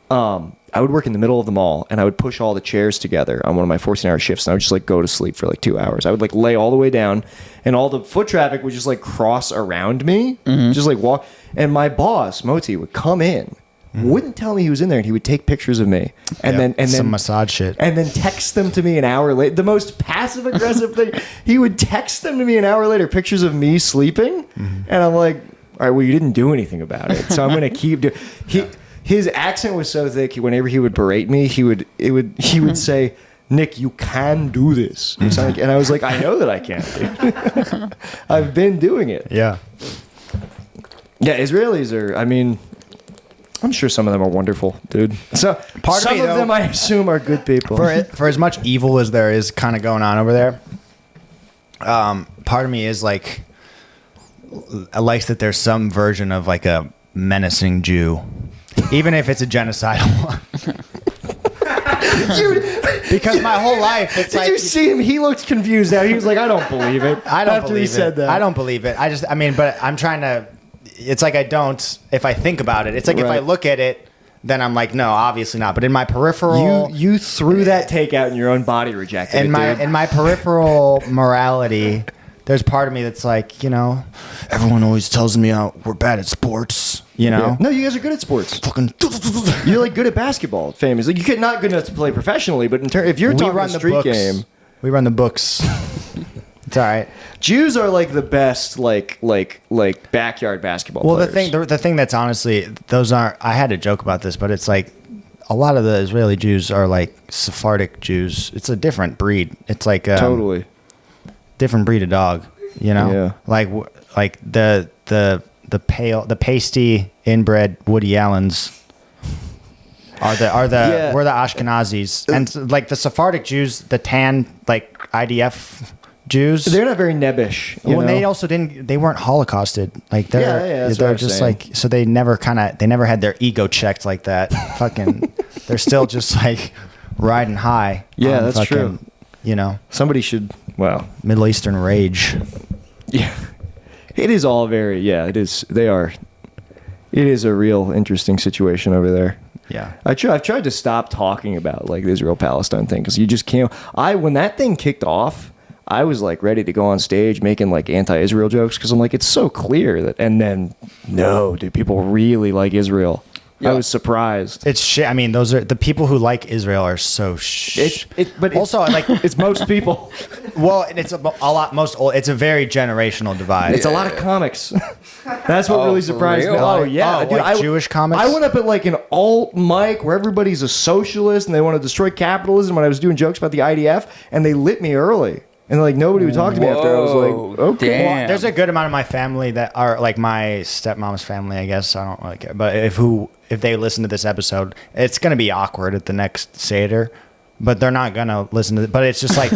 I would work in the middle of the mall, and I would push all the chairs together on one of my 14-hour shifts, and I would just like go to sleep for like 2 hours. I would like lay all the way down, and all the foot traffic would just like cross around me, just like walk, and my boss Moti would come in. Wouldn't tell me he was in there, and he would take pictures of me, and then some massage shit, and then text them to me an hour later. The most passive aggressive thing. He would text them to me an hour later, pictures of me sleeping, and I'm like, all right, well, you didn't do anything about it, so I'm gonna keep doing. His accent was so thick. Whenever he would berate me, he would say, "Nick, you can do this," and I was like, I know that I can. I've been doing it. Yeah. Yeah, Israelis are. I mean, I'm sure some of them are wonderful, dude. So some of them, I assume, are good people. For as much evil as there is kind of going on over there, part of me is like, I like that there's some version of like a menacing Jew, even if it's a genocidal one. Because my whole life, it's like. Did you see him? He looked confused now. He was like, I don't believe it. I don't After believe he said it. that. I don't believe it. But I'm trying to. It's like I don't. If I think about it, it's like if I look at it, then I'm like, no, obviously not. But in my peripheral, you threw that take out in your own body, rejected it, dude. In my peripheral morality, there's part of me that's like, everyone always tells me we're bad at sports. Yeah. No, you guys are good at sports. Fucking. You're like good at basketball, famous. Like you're not good enough to play professionally, but if you're talking a street game, we run the books. It's all right. Jews are like the best, like backyard basketball. Well, players. the thing that's honestly, those aren't. I had to joke about this, but it's like, a lot of the Israeli Jews are like Sephardic Jews. It's a different breed. It's like Totally. different breed of dog. You know, Yeah. like the pasty inbred Woody Allens are Yeah. we're the Ashkenazis, and like the Sephardic Jews, the tan like IDF Jews. They're not very nebbish. You know? They also they weren't Holocausted. Like Yeah, that's what they're I'm just saying. like, so they never had their ego checked like that. Fucking, they're still just like riding high. Yeah, on that's fucking, true. You know, Somebody should. Well, Middle Eastern rage. yeah. It is all very. Yeah, it is. They are. It is a real interesting situation over there. Yeah. I've tried to stop talking about like the Israel-Palestine thing because you just can't. When that thing kicked off, I was like ready to go on stage making like anti-Israel jokes because I'm like, it's so clear that. And then no, dude, people really like Israel. Yeah. I was surprised. It's shit. I mean, those are the people who like Israel are so But also like it's most people. well, and it's a lot most old. It's a very generational divide. It's a lot of comics. That's what really for surprised me. real? Oh yeah, Oh, dude, like Jewish comics? I went up at like an alt mic where everybody's a socialist and they want to destroy capitalism. When I was doing jokes about the IDF, and they lit me early, and like nobody would talk to me after. I was like, Whoa, okay. damn. Well, there's a good amount of my family that are like my stepmom's family, I guess. I don't really care. But if they listen to this episode, it's going to be awkward at the next Seder, but they're not going to listen to it. But it's just like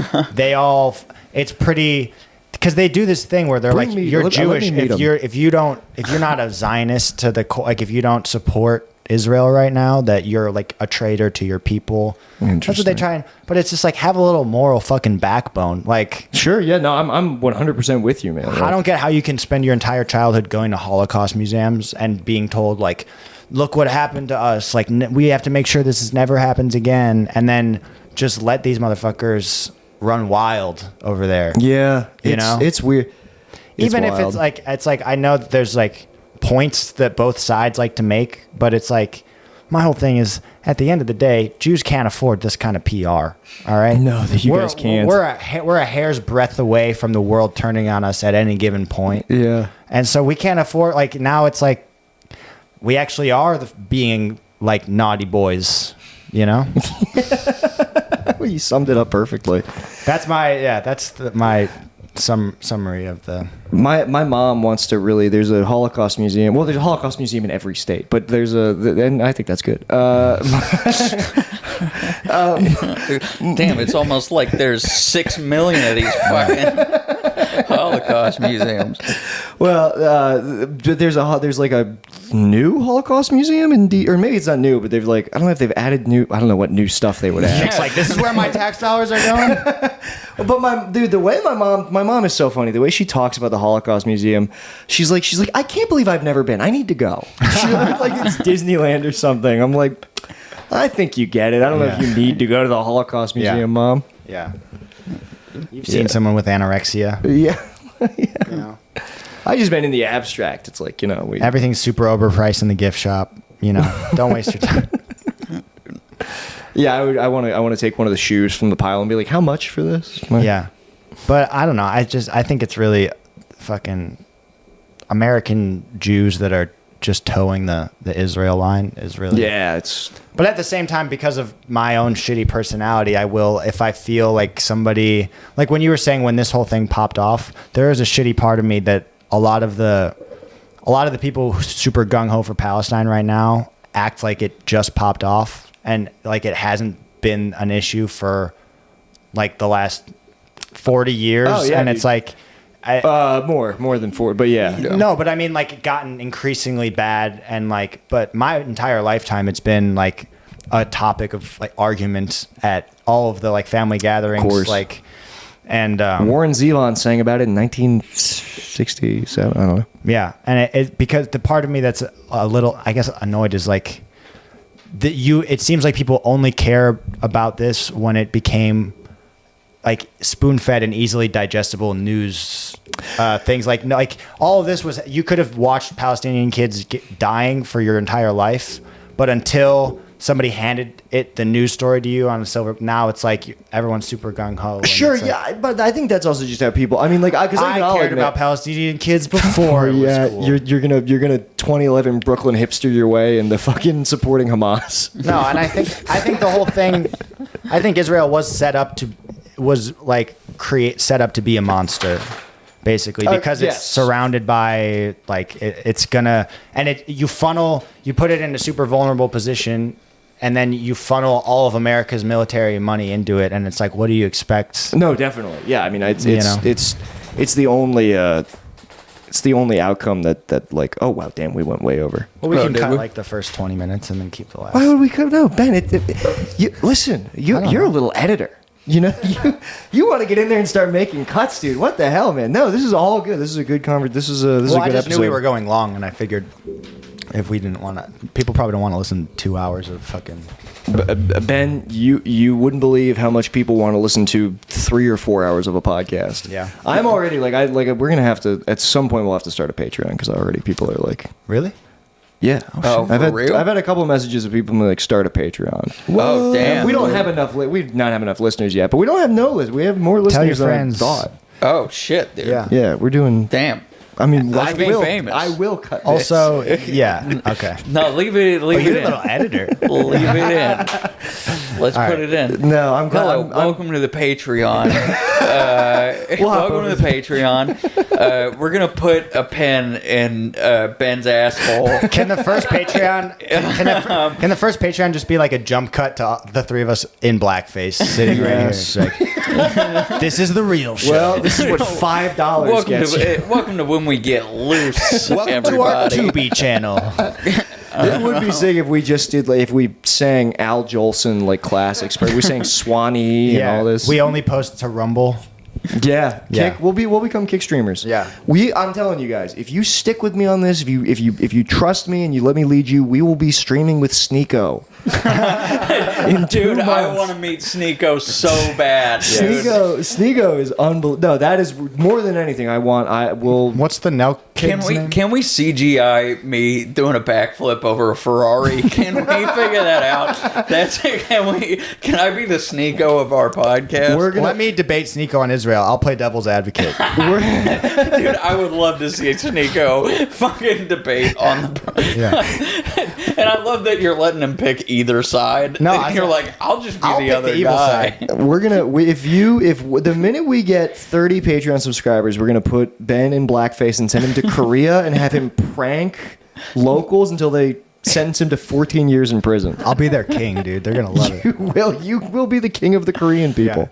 it's pretty, because they do this thing where they're Bring like, me- you're let Jewish. me meet 'em. If you're not a Zionist to the like, if you don't support Israel right now, that you're like a traitor to your people. That's what they Interesting. try and, but it's just like, have a little moral fucking backbone. Like, Sure, yeah, no, I'm 100% with you, man. I don't get how you can spend your entire childhood going to Holocaust museums and being told like, look what happened to us. Like we have to make sure never happens again. And then just let these motherfuckers run wild over there. Yeah, You know? it's weird. Even if wild. it's like, I know that there's like points that both sides like to make, but it's like, my whole thing is, at the end of the day, Jews can't afford this kind of PR. All right? No, you guys can't. We're a hair's breadth away from the world turning on us at any given point. Yeah. And so we can't afford, like, now it's like, we actually are being like naughty boys, you know? Well, you summed it up perfectly. That's my summary of the. My mom wants to really. There's a Holocaust museum. Well, there's a Holocaust museum in every state, but there's and I think that's good. Damn, it's almost like there's 6 million of these fucking Holocaust museums. Well, there's like a new Holocaust museum in or maybe it's not new, but they've like I don't know if they've added new. I don't know what new stuff they would add. It's like, this is where my tax dollars are going? But the way my mom is so funny. The way she talks about the Holocaust Museum, she's like, I can't believe I've never been. I need to go. She like it's Disneyland or something. I'm like, I think you get it. I don't know if you need to go to the Holocaust Museum, Yeah. Mom. Yeah. You've seen someone with anorexia. Yeah. You know? I just meant in the abstract. It's like Everything's super overpriced in the gift shop. You know, don't waste your time. Yeah, I want to take one of the shoes from the pile and be like, how much for this? Yeah. But I don't know. I think it's really fucking American Jews that are just towing the Israel line is really. Yeah, it's. But at the same time, because of my own shitty personality, I will, if I feel like somebody, like when you were saying when this whole thing popped off, there is a shitty part of me that a lot of the people who super gung ho for Palestine right now act like it just popped off and like it hasn't been an issue for like the last 40 years. Oh, yeah, and it's dude. like, More than 4, but yeah. no, but I mean, like, gotten increasingly bad, and like, but my entire lifetime, it's been like a topic of like argument at all of the like family gatherings, course. like, and Warren Zevon sang about it in 1967. I don't know. yeah, and it because the part of me that's a little, I guess, annoyed is like it seems like people only care about this when it became like spoon-fed and easily digestible news things. Like all of this you could have watched Palestinian kids dying for your entire life, but until somebody handed the news story to you on a silver. Now it's like everyone's super gung ho. Sure, yeah, but I think that's also just how people. I mean, like, because I cared about Palestinian kids before. Yeah, it was cool. you're gonna 2011 Brooklyn hipster your way into fucking supporting Hamas. No, and I think the whole thing. I think Israel was set up to be a monster. Basically, because it's surrounded by it's gonna you put it in a super vulnerable position, and then you funnel all of America's military money into it, and it's like, what do you expect? No, definitely, yeah. I mean, it's the only outcome that like, oh wow, damn, we went way over. Well, we can cut like the first 20 minutes and then keep the last. Why would we cut? No, Ben, listen, you're a little editor. You know, you want to get in there and start making cuts, dude. What the hell, man? No, this is all good. This is a good conversation. This is a good I just episode. knew we were going long, and I figured if we didn't want to, people probably don't want to listen to 2 hours of fucking. Ben, you wouldn't believe how much people want to listen to 3 or 4 hours of a podcast. Yeah, I'm already we're gonna have to at some point we'll have to start a Patreon because already people are like, really? Yeah. Real? I've had a couple of messages of people who like start a Patreon. Oh, damn. We don't have enough. We do not have enough listeners yet, but we don't have no list. We have more Tell your listeners than I friends. thought. Oh shit, dude. Yeah. Yeah, we're doing. Damn. I mean, Let's be famous. I will cut this. Also, yeah. Okay. No, leave it You're a in. little editor. Leave it in. Let's All put right. it in. No, I'm Hello, glad. welcome to the Patreon. Welcome to the Patreon. We're gonna put a pen in Ben's asshole. Can the first Patreon can the first Patreon just be like a jump cut to the three of us in blackface sitting right here? It's like, this is the real show. Well, this is what $5 gets you. Welcome to when we get loose. Welcome to our everybody. Tubi channel. It would be sick if we just did if we sang Al Jolson like classics, but we sang Swanee and all this. We only post to Rumble. Yeah. Yeah. We'll become kick streamers. Yeah. I'm telling you guys, if you stick with me on this, if you trust me and you let me lead you, we will be streaming with Sneeko. Dude, I want to meet Sneeko so bad. Dude. Sneeko is unbelievable. No, that is more than anything I want. I will. What's the Nell Can kid's we name? can we CGI me doing a backflip over a Ferrari? Can we figure that out? Can I be the Sneeko of our podcast? Let me debate Sneeko on Israel. I'll play devil's advocate. Dude, I would love to see Sneeko fucking debate on the. Yeah. And I love that you're letting him pick either side. No, you're like, I'll just be I'll the pick other the evil guy. side. We're gonna if the minute we get 30 Patreon subscribers, we're gonna put Ben in blackface and send him to Korea and have him prank locals until they sentence him to 14 years in prison. I'll be their king, dude. They're gonna love it. You will be the king of the Korean people.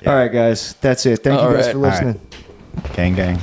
Yeah. All right, guys, that's it. Thank you guys for listening. Gang, gang.